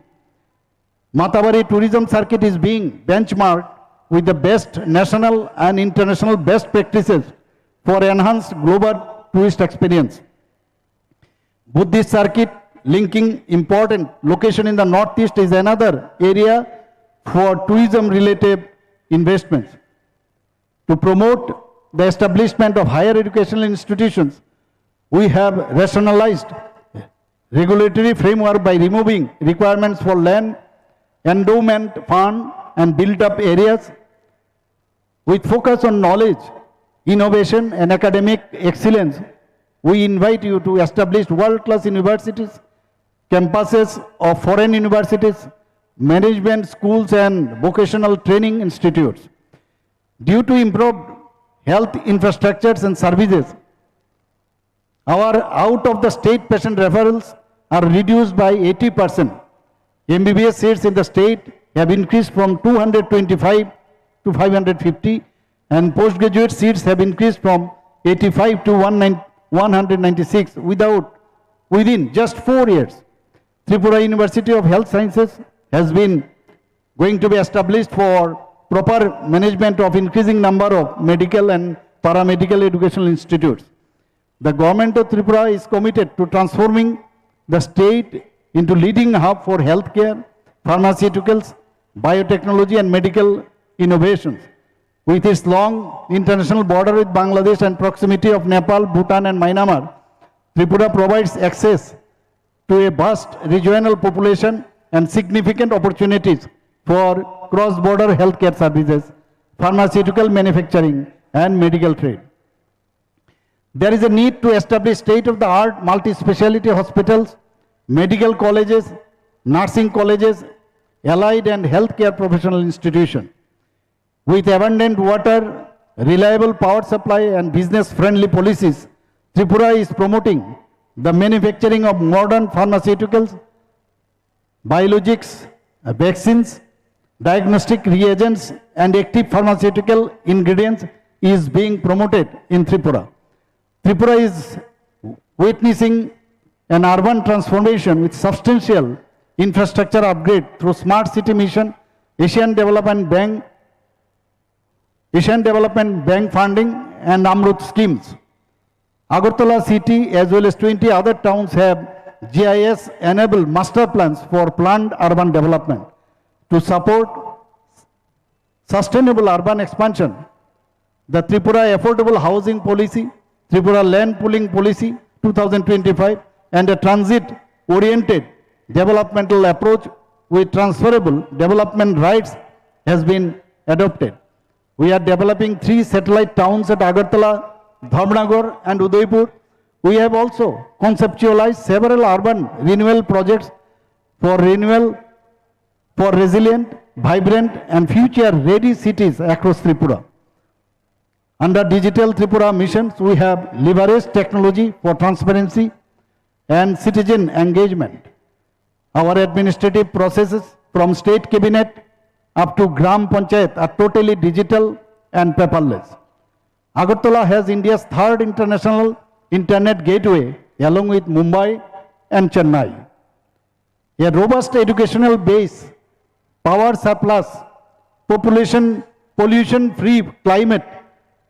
Matabari tourism circuit is being benchmarked with the best national and international best practices for enhanced global tourist experience. Buddhist circuit linking important location in the northeast is another area for tourism related investments. To promote the establishment of higher educational institutions, we have rationalized regulatory framework by removing requirements for land, endowment fund and built up areas. With focus on knowledge, innovation and academic excellence, we invite you to establish world-class universities, campuses of foreign universities, management schools and vocational training institutes. Due to improved health infrastructures and services, our out-of-the-state patient referrals are reduced by 80%. MBBS seats in the state have increased from 225 to 550 and postgraduate seats have increased from 85 to 196 within just 4 years. Tripura University of Health Sciences has been going to be established for proper management of increasing number of medical and paramedical educational institutes. The government of Tripura is committed to transforming the state into leading hub for healthcare, pharmaceuticals, biotechnology and medical innovations. With its long international border with Bangladesh and proximity of Nepal, Bhutan and Myanmar, Tripura provides access to a vast regional population and significant opportunities for cross-border healthcare services, pharmaceutical manufacturing and medical trade. There is a need to establish state-of-the-art multi-speciality hospitals, medical colleges, nursing colleges, allied and healthcare professional institutions. With abundant water, reliable power supply and business-friendly policies, Tripura is promoting the manufacturing of modern pharmaceuticals, biologics, vaccines, diagnostic reagents and active pharmaceutical ingredients is being promoted in Tripura. Tripura is witnessing an urban transformation with substantial infrastructure upgrade through Smart City Mission, Asian Development Bank funding and Amrut schemes. Agartala city as well as 20 other towns have GIS-enabled master plans for planned urban development. To support sustainable urban expansion, the Tripura Affordable Housing Policy, Tripura Land Pooling Policy, 2025 and a transit-oriented developmental approach with transferable development rights has been adopted. We are developing 3 satellite towns at Agartala, Dhamnagar and Udaipur. We have also conceptualized several urban renewal projects for renewal for resilient, vibrant and future-ready cities across Tripura. Under Digital Tripura missions, we have leveraged technology for transparency and citizen engagement. Our administrative processes from state cabinet up to Gram Panchayat are totally digital and paperless. Agartala has India's 3rd international internet gateway along with Mumbai and Chennai. A robust educational base, power surplus, pollution-free climate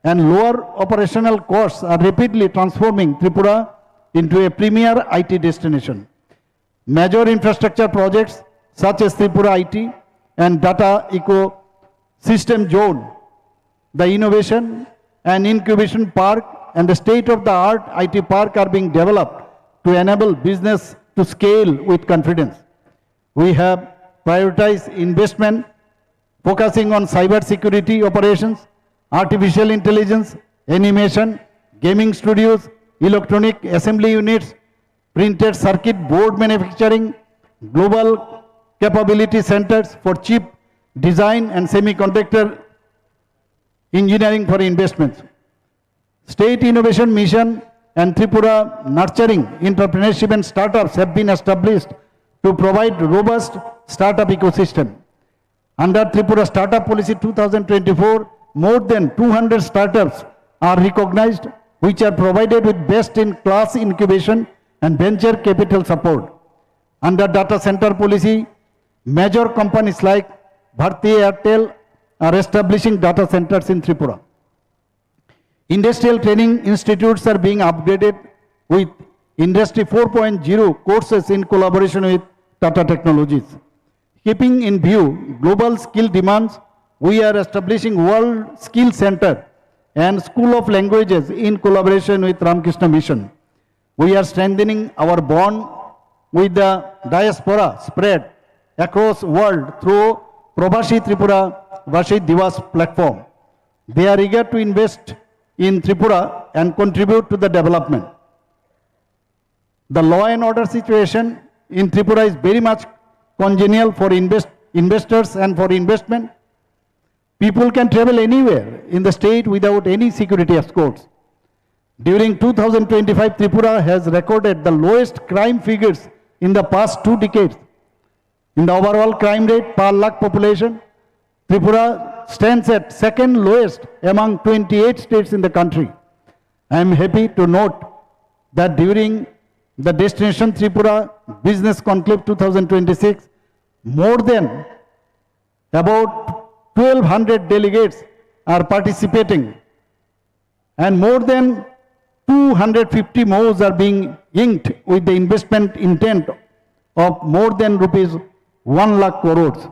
and lower operational costs are rapidly transforming Tripura into a premier IT destination. Major infrastructure projects such as Tripura IT and Data Ecosystem Zone, the Innovation and Incubation Park and the state-of-the-art IT park are being developed to enable business to scale with confidence. We have prioritized investment focusing on cyber security operations, artificial intelligence, animation, gaming studios, electronic assembly units, printed circuit board manufacturing, global capability centers for chip design and semiconductor engineering for investments. State Innovation Mission and Tripura Nurturing Entrepreneurship and Startups have been established to provide robust startup ecosystem. Under Tripura Startup Policy 2024, more than 200 startups are recognized, which are provided with best-in-class incubation and venture capital support. Under Data Center Policy, major companies like Bharti Airtel are establishing data centers in Tripura. Industrial training institutes are being upgraded with Industry 4.0 courses in collaboration with Tata Technologies. Keeping in view global skill demands, we are establishing World Skill Center and School of Languages in collaboration with Ramakrishna Mission. We are strengthening our bond with the diaspora spread across world through Prabasi Tripura Vashi Divas platform. They are eager to invest in Tripura and contribute to the development. The law and order situation in Tripura is very much congenial for investors and for investment. People can travel anywhere in the state without any security escorts. During 2025, Tripura has recorded the lowest crime figures in the past 2 decades. In the overall crime rate per lakh population, Tripura stands at 2nd lowest among 28 states in the country. I am happy to note that during the Destination Tripura Business Conclave 2026, more than about 1,200 delegates are participating and more than 250 MOUs are being inked with the investment intent of more than rupees 1 lakh crores.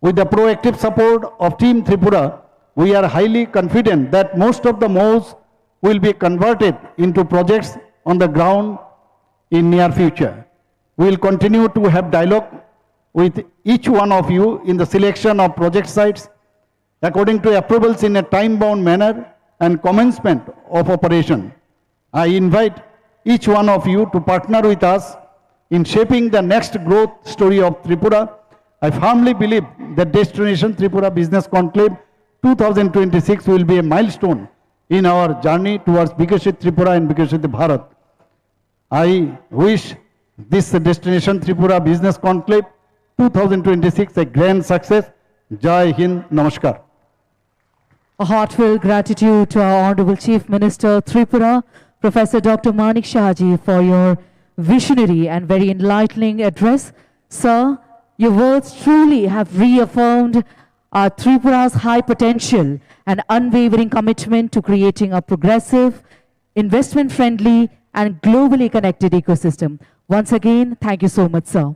With the proactive support of Team Tripura, we are highly confident that most of the MOUs will be converted into projects on the ground in near future. We will continue to have dialogue with each one of you in the selection of project sites according to approvals in a time-bound manner and commencement of operation. I invite each one of you to partner with us in shaping the next growth story of Tripura. I firmly believe that Destination Tripura Business Conclave 2026 will be a milestone in our journey towards Vikashit Tripura and Vikashit Bharat. I wish this Destination Tripura Business Conclave 2026 a grand success. Jai Hind, Namaskar.
A heartfelt gratitude to our Honorable Chief Minister Tripura, Professor Dr. Manik Shahji, for your visionary and very enlightening address. Sir, your words truly have reaffirmed Tripura's high potential and unwavering commitment to creating a progressive, investment-friendly and globally connected ecosystem. Once again, thank you so much, sir.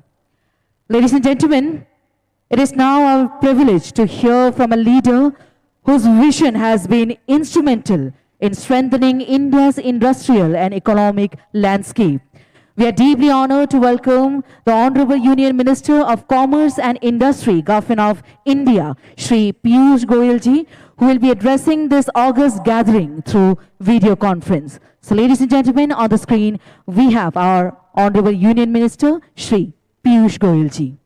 Ladies and gentlemen, it is now our privilege to hear from a leader whose vision has been instrumental in strengthening India's industrial and economic landscape. We are deeply honored to welcome the Honorable Union Minister of Commerce and Industry, Government of India, Shri Piyush Goyal ji, who will be addressing this August gathering through video conference. So ladies and gentlemen, on the screen, we have our Honorable Union Minister, Shri Piyush Goyal ji.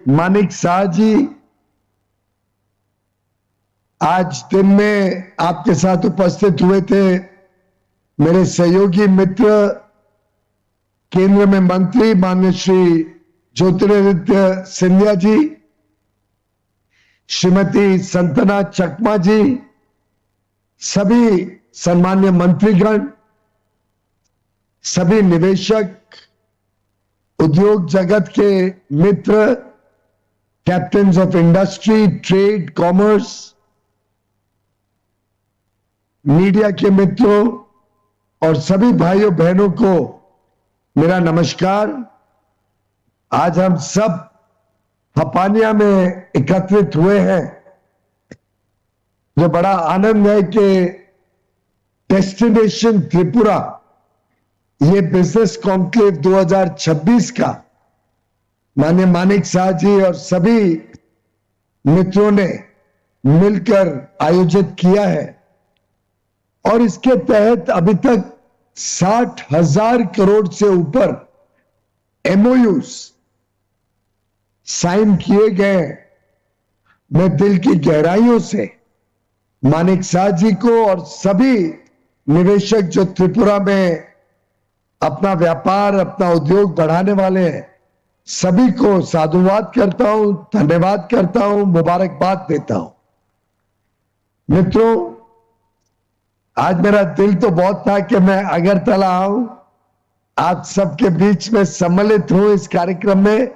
Manik Shah ji आज दिन में आपके साथ उपस्थित हुए थे। मेरे सहयोगी मित्र केंद्र में मंत्री माननीय श्री ज्योतिरादित्य सिंधिया जी, श्रीमती संतना चकमा जी, सभी सम्मान्य मंत्रीगण, सभी निवेशक, उद्योग जगत के मित्र, captains of industry, trade, commerce, media के मित्रों और सभी भाइयों बहनों को मेरा नमस्कार। आज हम सब हपानिया में एकत्रित हुए हैं। जो बड़ा आनंद है कि डेस्टिनेशन त्रिपुरा, ये बिजनेस कॉन्क्लेव 2026 का माननीय मानिक शाह जी और सभी मित्रों ने मिलकर आयोजित किया है और इसके तहत अभी तक 60,000 करोड़ से ऊपर MOUs साइन किए गए। मैं दिल की गहराइयों से मानिक शाह जी को और सभी निवेशक जो त्रिपुरा में अपना व्यापार, अपना उद्योग बढ़ाने वाले हैं, सभी को साधुवाद करता हूं, धन्यवाद करता हूं, मुबारकबाद देता हूं। मित्रों, आज मेरा दिल तो बहुत था कि मैं अगरतला आऊं, आप सबके बीच में सम्मिलित हूं इस कार्यक्रम में।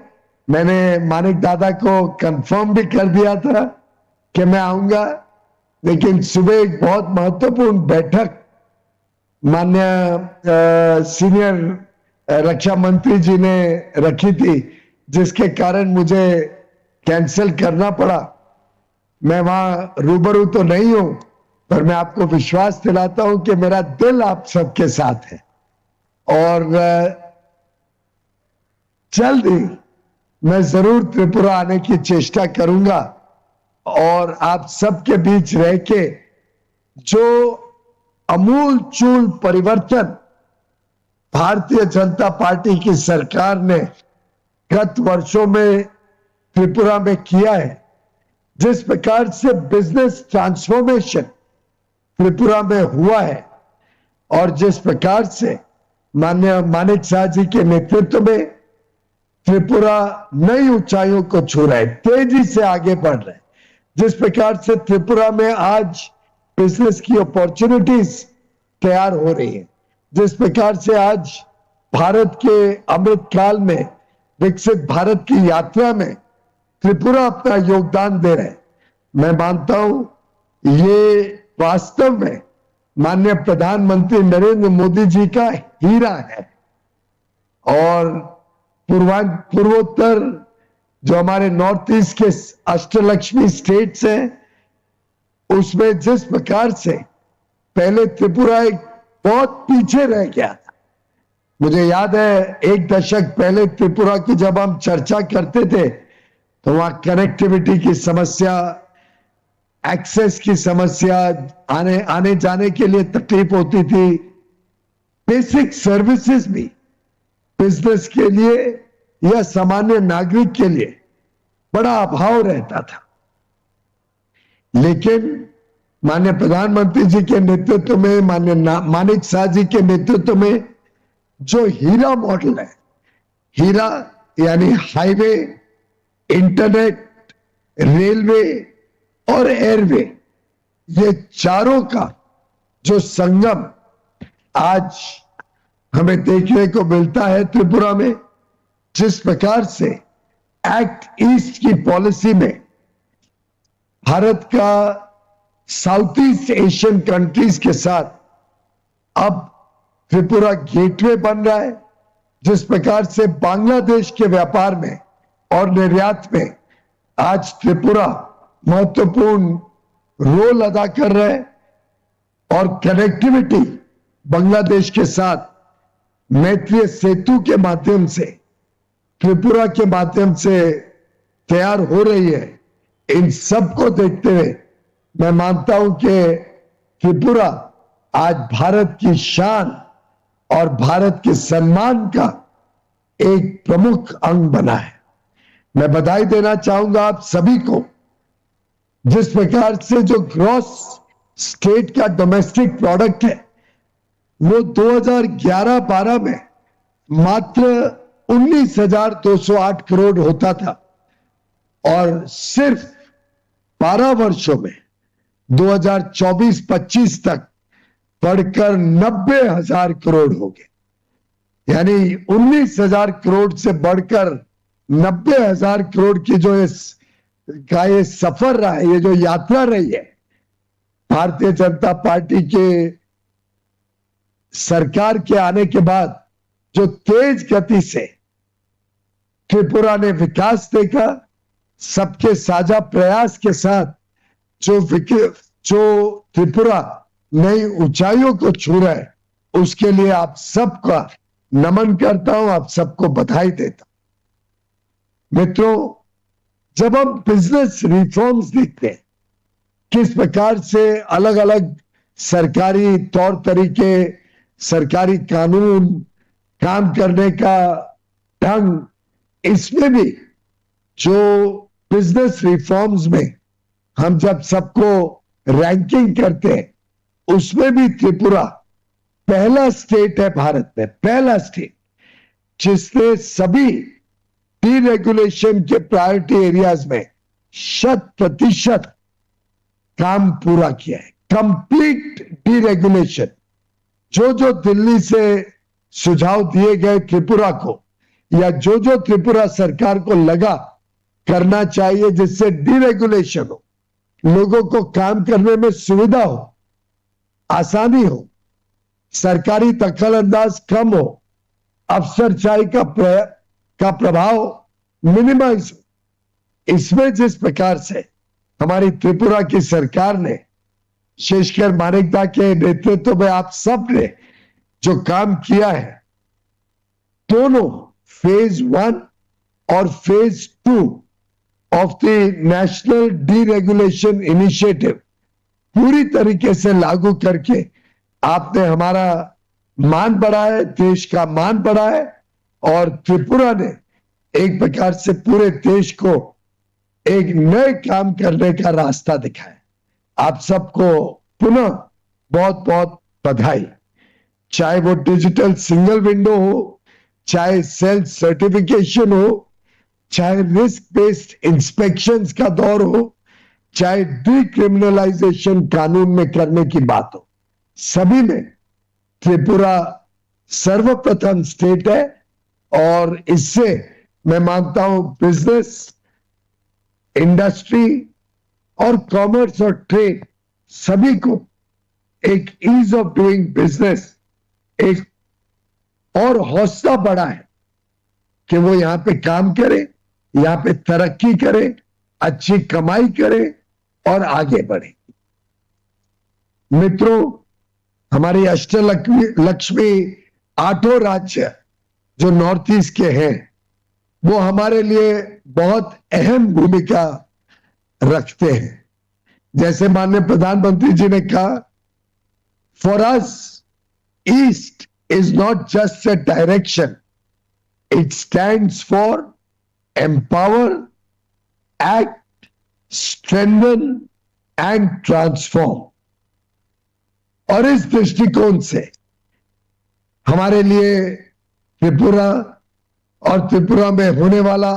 मैंने मानिक दादा को कंफर्म भी कर दिया था कि मैं आऊंगा, लेकिन सुबह एक बहुत महत्वपूर्ण बैठक माननीय सीनियर रक्षा मंत्री जी ने रखी थी, जिसके कारण मुझे कैंसिल करना पड़ा। मैं वहां रूबरू तो नहीं हूं, पर मैं आपको विश्वास दिलाता हूं कि मेरा दिल आप सबके साथ है और जल्द ही मैं जरूर त्रिपुरा आने की चेष्टा करूंगा और आप सबके बीच रह के जो अमूल चूल परिवर्तन भारतीय जनता पार्टी की सरकार ने गत वर्षों में त्रिपुरा में किया है, जिस प्रकार से बिजनेस ट्रांसफॉर्मेशन त्रिपुरा में हुआ है और जिस प्रकार से माननीय मानिक शाह जी के नेतृत्व में त्रिपुरा नई ऊंचाइयों को छू रहा है, तेजी से आगे बढ़ रहा है, जिस प्रकार से त्रिपुरा में आज बिजनेस की अपॉर्चुनिटीज तैयार हो रही है, जिस प्रकार से आज भारत के अमृत काल में विकसित भारत की यात्रा में त्रिपुरा अपना योगदान दे रहे हैं। मैं मानता हूं ये वास्तव में माननीय प्रधानमंत्री नरेंद्र मोदी जी का हीरा है और पूर्वोत्तर जो हमारे नॉर्थ ईस्ट के अष्टलक्ष्मी स्टेट्स हैं, उसमें जिस प्रकार से पहले त्रिपुरा एक बहुत पीछे रह गया था। मुझे याद है 1 दशक पहले त्रिपुरा की जब हम चर्चा करते थे तो वहां कनेक्टिविटी की समस्या, एक्सेस की समस्या, आने जाने के लिए तकलीफ होती थी, बेसिक सर्विसेज भी बिजनेस के लिए या सामान्य नागरिक के लिए बड़ा अभाव रहता था। लेकिन माननीय प्रधानमंत्री जी के नेतृत्व में, माननीय मानिक शाह जी के नेतृत्व में जो हीरा मॉडल है, हीरा यानी हाईवे, इंटरनेट, रेलवे और एयरवे, ये चारों का जो संगम आज हमें देखने को मिलता है त्रिपुरा में, जिस प्रकार से एक्ट ईस्ट की पॉलिसी में भारत का साउथ ईस्ट एशियन कंट्रीज के साथ अब त्रिपुरा गेटवे बन रहा है, जिस प्रकार से बांग्लादेश के व्यापार में और निर्यात में आज त्रिपुरा महत्वपूर्ण रोल अदा कर रहा है, और कनेक्टिविटी बांग्लादेश के साथ मैत्री सेतु के माध्यम से त्रिपुरा के माध्यम से तैयार हो रही है। इन सब को देखते हुए मैं मानता हूं कि त्रिपुरा आज भारत की शान और भारत के सम्मान का एक प्रमुख अंग बना है। मैं बधाई देना चाहूंगा आप सभी को, जिस प्रकार से जो ग्रॉस स्टेट का डोमेस्टिक प्रोडक्ट है वो 2011-12 में मात्र 19,208 करोड़ होता था, और सिर्फ 12 वर्षों में 2024-25 तक बढ़कर 90,000 करोड़ हो गए। यानी 19,000 करोड़ से बढ़कर 90,000 करोड़ की जो ये सफर रहा है, ये जो यात्रा रही है भारतीय जनता पार्टी के सरकार के आने के बाद, जो तेज गति से त्रिपुरा ने विकास देखा, सबके साझा प्रयास के साथ जो त्रिपुरा नई ऊंचाइयों को छू रहा है, उसके लिए आप सबका नमन करता हूं, आप सबको बधाई देता हूं। मित्रों, जब हम बिजनेस रिफॉर्म्स देखते हैं, किस प्रकार से अलग अलग सरकारी तौर तरीके, सरकारी कानून, काम करने का ढंग, इसमें भी जो बिजनेस रिफॉर्म्स में हम जब सबको रैंकिंग करते हैं, उसमें भी त्रिपुरा पहला स्टेट है भारत में, पहला स्टेट जिसने सभी डीरेगुलेशन के प्रायोरिटी एरियाज में 100% काम पूरा किया है। कंप्लीट डीरेगुलेशन, जो दिल्ली से सुझाव दिए गए त्रिपुरा को, या जो त्रिपुरा सरकार को लगा करना चाहिए जिससे डीरेगुलेशन हो, लोगों को काम करने में सुविधा हो, आसानी हो, सरकारी दखल अंदाज कम हो, अफसरशाही का प्रभाव मिनिमाइज हो, इसमें जिस प्रकार से हमारी त्रिपुरा की सरकार ने, विशेषकर मानिकदा के नेतृत्व में आप सब ने जो काम किया है, दोनों फेज 1 और phase 2 of the national deregulation initiative पूरी तरीके से लागू करके आपने हमारा मान बढ़ाया है, देश का मान बढ़ाया है, और त्रिपुरा ने एक प्रकार से पूरे देश को एक नए काम करने का रास्ता दिखाया। आप सबको पुनः बहुत बहुत बधाई। चाहे वो डिजिटल सिंगल विंडो हो, चाहे सेल्फ सर्टिफिकेशन हो, चाहे रिस्क बेस्ड इंस्पेक्शंस का दौर हो, चाहे डिक्रिमिनलाइजेशन कानून में करने की बात हो, सभी में त्रिपुरा सर्वप्रथम स्टेट है, और इससे मैं मानता हूं बिजनेस, इंडस्ट्री और कॉमर्स और ट्रेड सभी को एक ईज ऑफ डूइंग बिजनेस, एक और हौसला बढ़ा है कि वो यहां पे काम करे, यहां पे तरक्की करे, अच्छी कमाई करे और आगे बढ़े। मित्रों, हमारी अष्टलक्ष्मी 8 राज्य जो नॉर्थ ईस्ट के हैं, वो हमारे लिए बहुत अहम भूमिका रखते हैं। जैसे माननीय प्रधानमंत्री जी ने कहा, for us east is not just a direction, it stands for empower, act, strengthen and transform. और इस दृष्टिकोण से हमारे लिए त्रिपुरा और त्रिपुरा में होने वाला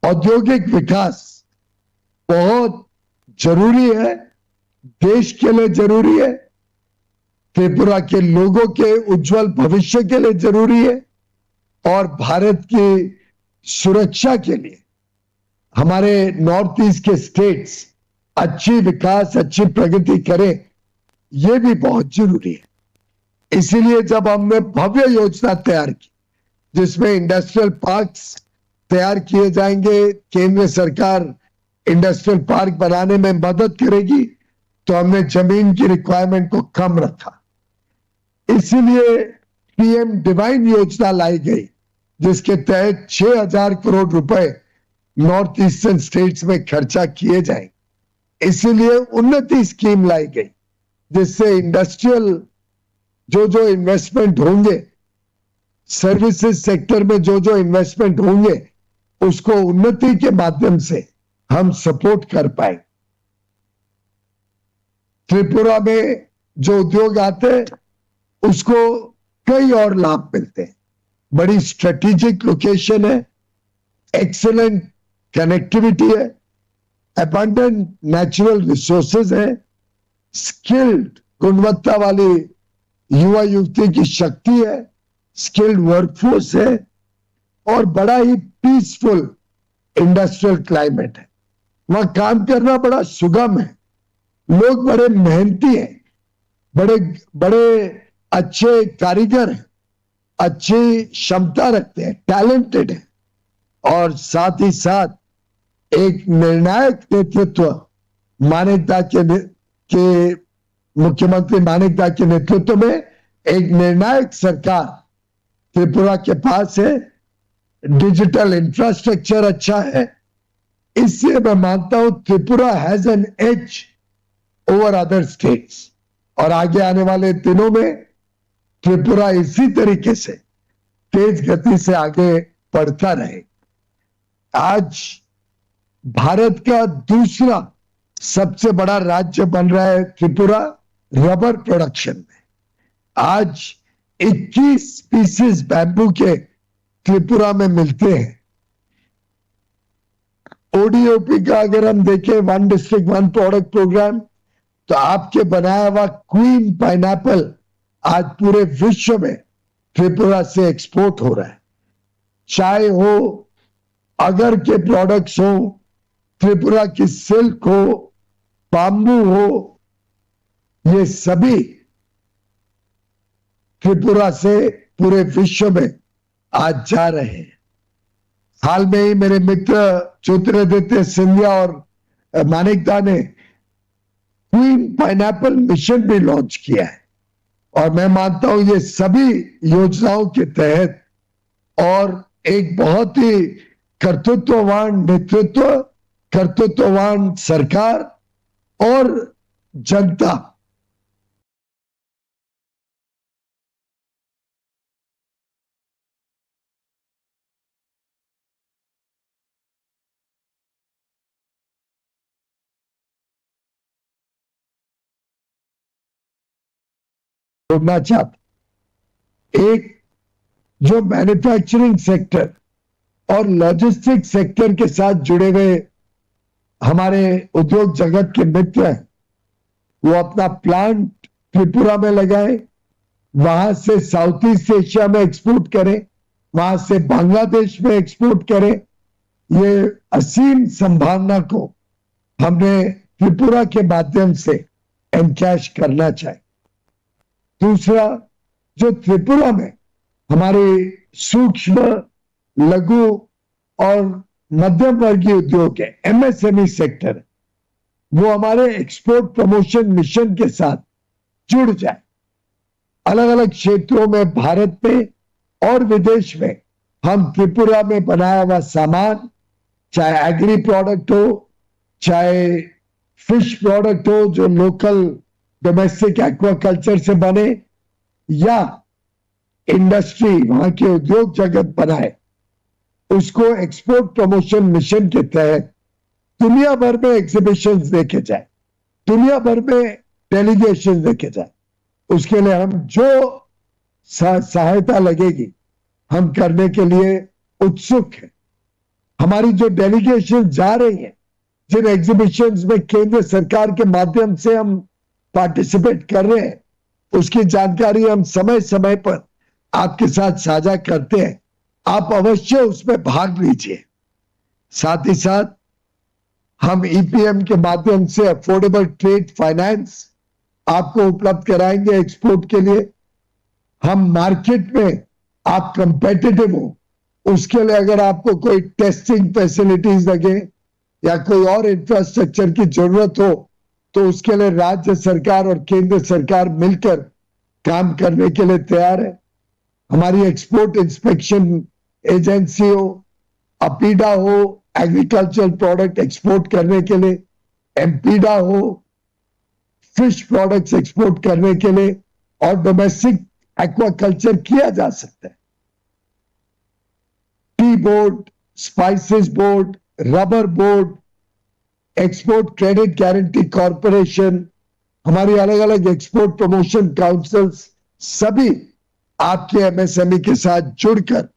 औद्योगिक विकास बहुत जरूरी है, देश के लिए जरूरी है, त्रिपुरा के लोगों के उज्जवल भविष्य के लिए जरूरी है और भारत की सुरक्षा के लिए हमारे नॉर्थ ईस्ट के स्टेट्स अच्छी विकास, अच्छी प्रगति करें, यह भी बहुत जरूरी है। इसीलिए जब हमने भव्य योजना तैयार की जिसमें इंडस्ट्रियल पार्क्स तैयार किए जाएंगे, केंद्र सरकार इंडस्ट्रियल पार्क बनाने में मदद करेगी, तो हमने जमीन की रिक्वायरमेंट को कम रखा। इसीलिए पीएम डिवाइन योजना लाई गई जिसके तहत 6,000 करोड़ रुपए नॉर्थ ईस्टर्न स्टेट्स में खर्चा किए जाएंगे। इसीलिए उन्नति स्कीम लाई गई जिससे इंडस्ट्रियल जो इन्वेस्टमेंट होंगे, सर्विसेज सेक्टर में जो इन्वेस्टमेंट होंगे, उसको उन्नति के माध्यम से हम सपोर्ट कर पाए। त्रिपुरा में जो उद्योग आते हैं उसको कई और लाभ मिलते हैं। बड़ी स्ट्रेटेजिक लोकेशन है, एक्सीलेंट कनेक्टिविटी है, अबंडेंट नेचुरल रिसोर्सेज है, स्किल्ड गुणवत्ता वाली युवा युवती की शक्ति है, स्किल्ड वर्कफोर्स है और बड़ा ही पीसफुल इंडस्ट्रियल क्लाइमेट है। वहां काम करना बड़ा सुगम है, लोग बड़े मेहनती हैं, बड़े अच्छे कारीगर हैं, अच्छी क्षमता रखते हैं, टैलेंटेड हैं और साथ ही साथ एक निर्णायक नेतृत्व के मुख्यमंत्री मानिकदा के नेतृत्व में एक निर्णायक सरकार त्रिपुरा के पास है। डिजिटल इंफ्रास्ट्रक्चर अच्छा है, इसलिए मैं मानता हूं Tripura has an edge over other states और आगे आने वाले दिनों में त्रिपुरा इसी तरीके से तेज गति से आगे बढ़ता रहे। आज भारत का दूसरा सबसे बड़ा राज्य बन रहा है त्रिपुरा रबर प्रोडक्शन में। आज 21 स्पीसीज बैम्बू के त्रिपुरा में मिलते हैं। ओडीओपी का अगर हम देखें, one district one product program, तो आपके बनाया हुआ क्वीन पाइनएप्पल आज पूरे विश्व में त्रिपुरा से एक्सपोर्ट हो रहा है। चाय हो, अगर के प्रोडक्ट्स हो, त्रिपुरा की सिल्क हो, बाम्बू हो, ये सभी त्रिपुरा से पूरे विश्व में आज जा रहे हैं। हाल में ही मेरे मित्र ज्योतिरादित्य सिंधिया और मानिकदा ने क्वीन पाइनएप्पल मिशन भी लॉन्च किया है और मैं मानता हूं ये सभी योजनाओं के तहत और एक बहुत ही कर्तृत्ववान नेतृत्व, कर्तृत्ववान सरकार और जनता जोड़ना चाहता। एक जो मैन्युफैक्चरिंग सेक्टर और लॉजिस्टिक सेक्टर के साथ जुड़े हुए हमारे उद्योग जगत के मित्र हैं, वो अपना प्लांट त्रिपुरा में लगाए, वहां से साउथ ईस्ट एशिया में एक्सपोर्ट करें, वहां से बांग्लादेश में एक्सपोर्ट करें। ये असीम संभावना को हमने त्रिपुरा के माध्यम से एनकैश करना चाहिए। दूसरा, जो त्रिपुरा में हमारे सूक्ष्म, लघु और मध्यम वर्गीय उद्योग है, एमएसएमई सेक्टर, वो हमारे एक्सपोर्ट प्रमोशन मिशन के साथ जुड़ जाए। अलग अलग क्षेत्रों में भारत में और विदेश में हम त्रिपुरा में बनाया हुआ सामान, चाहे एग्री प्रोडक्ट हो, चाहे फिश प्रोडक्ट हो जो लोकल डोमेस्टिक एक्वाकल्चर से बने, या इंडस्ट्री वहां के उद्योग जगत बनाए, उसको एक्सपोर्ट प्रमोशन मिशन के तहत दुनिया भर में एग्जीबिशंस देखे जाए। दुनिया भर में डेलीगेशन लेके जाए। उसके लिए हम जो सहायता लगेगी हम करने के लिए उत्सुक हैं। हमारी जो डेलीगेशन जा रही है, जिन एग्जीबिशंस में केंद्र सरकार के माध्यम से हम पार्टिसिपेट कर रहे हैं, उसकी जानकारी हम समय समय पर आपके साथ साझा करते हैं। आप अवश्य उसमें भाग लीजिए। साथ ही साथ हम ईपीएम के माध्यम से अफोर्डेबल ट्रेड फाइनेंस आपको उपलब्ध कराएंगे एक्सपोर्ट के लिए। हम मार्केट में आप कंपेटिटिव हो, उसके लिए अगर आपको कोई टेस्टिंग फैसिलिटीज लगे या कोई और इंफ्रास्ट्रक्चर की जरूरत हो, तो उसके लिए राज्य सरकार और केंद्र सरकार मिलकर काम करने के लिए तैयार है। हमारी एक्सपोर्ट इंस्पेक्शन एजेंसी हो, अपीडा हो, एग्रीकल्चरल प्रोडक्ट एक्सपोर्ट करने के लिए, एमपीडा हो, फिश प्रोडक्ट्स एक्सपोर्ट करने के लिए, और डोमेस्टिक एक्वाकल्चर किया जा सकता है। Tea board, spices board, rubber board, export credit guarantee corporation, हमारी अलग अलग एक्सपोर्ट प्रमोशन काउंसिल्स, सभी आपके एमएसएमई के साथ जुड़कर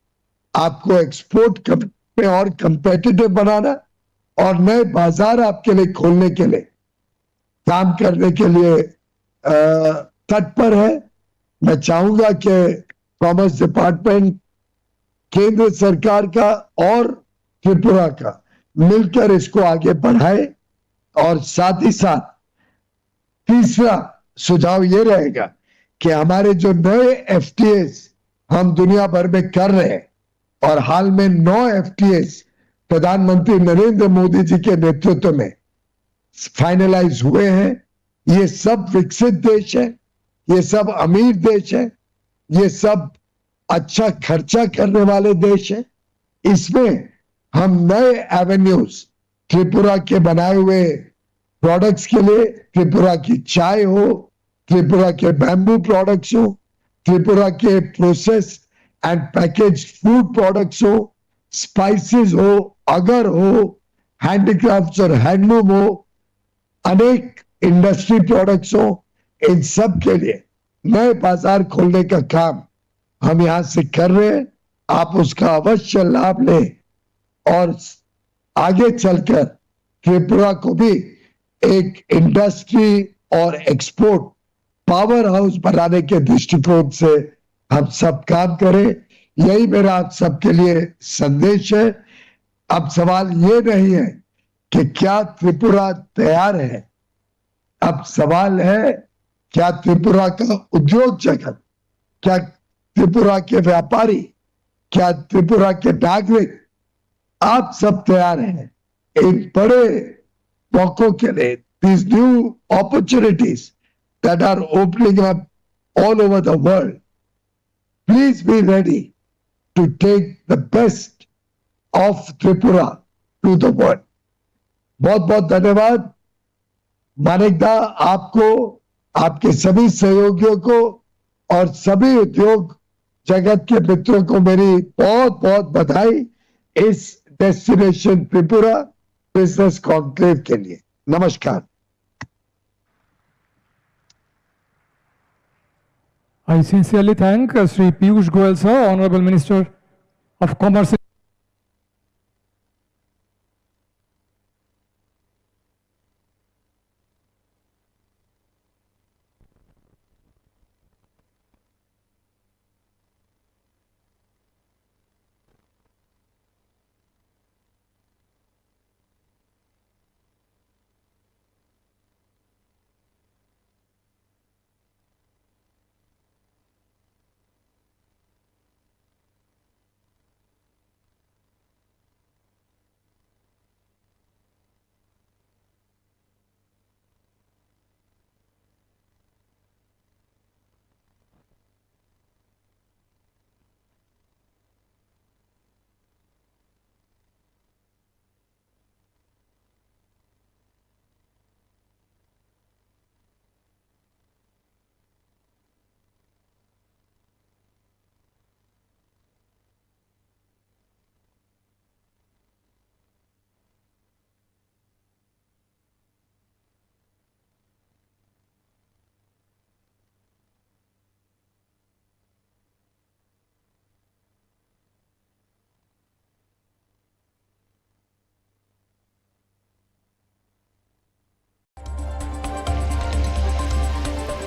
आपको एक्सपोर्ट में और कंपेटिटिव बनाना और नए बाजार आपके लिए खोलने के लिए काम करने के लिए तत्पर है। मैं चाहूंगा कि कॉमर्स डिपार्टमेंट, केंद्र सरकार का और त्रिपुरा का मिलकर इसको आगे बढ़ाए। और साथ ही साथ तीसरा सुझाव ये रहेगा कि हमारे जो नए एफटीएस हम दुनिया भर में कर रहे हैं, और हाल में 9 एफटीएस प्रधानमंत्री नरेंद्र मोदी जी के नेतृत्व में फाइनलाइज हुए हैं। ये सब विकसित देश है, ये सब अमीर देश है, ये सब अच्छा खर्चा करने वाले देश है। इसमें हम नए एवेन्यूज त्रिपुरा के बनाए हुए प्रोडक्ट्स के लिए, त्रिपुरा की चाय हो, त्रिपुरा के बैम्बू प्रोडक्ट्स हो, त्रिपुरा के processed and package food products हो, स्पाइसेस हो, अगर हो, हैंडीक्राफ्ट्स और हैंडलूम हो, अनेक इंडस्ट्री प्रोडक्ट्स हो, इन सब के लिए नए बाजार खोलने का काम हम यहां से कर रहे हैं। आप उसका अवश्य लाभ लें और आगे चलकर त्रिपुरा को भी एक इंडस्ट्री और एक्सपोर्ट पावर हाउस बनाने के दृष्टिकोण से हम सब काम करें। यही मेरा आप सबके लिए संदेश है। अब सवाल ये नहीं है कि क्या त्रिपुरा तैयार है, अब सवाल है क्या त्रिपुरा का उद्योग जगत, क्या त्रिपुरा के व्यापारी, क्या त्रिपुरा के नागरिक, आप सब तैयार हैं इन बड़े मौकों के लिए, these new opportunities that are opening up all over the world. Please be ready to take the best of Tripura to the world. बहुत बहुत धन्यवाद मानिकदा, आपको, आपके सभी सहयोगियों को और सभी उद्योग जगत के मित्रों को मेरी बहुत बहुत बधाई इस डेस्टिनेशन त्रिपुरा बिजनेस कॉन्क्लेव के लिए। नमस्कार।
I sincerely thank Sri Piyush Goyal sir, Honorable Minister of Commerce.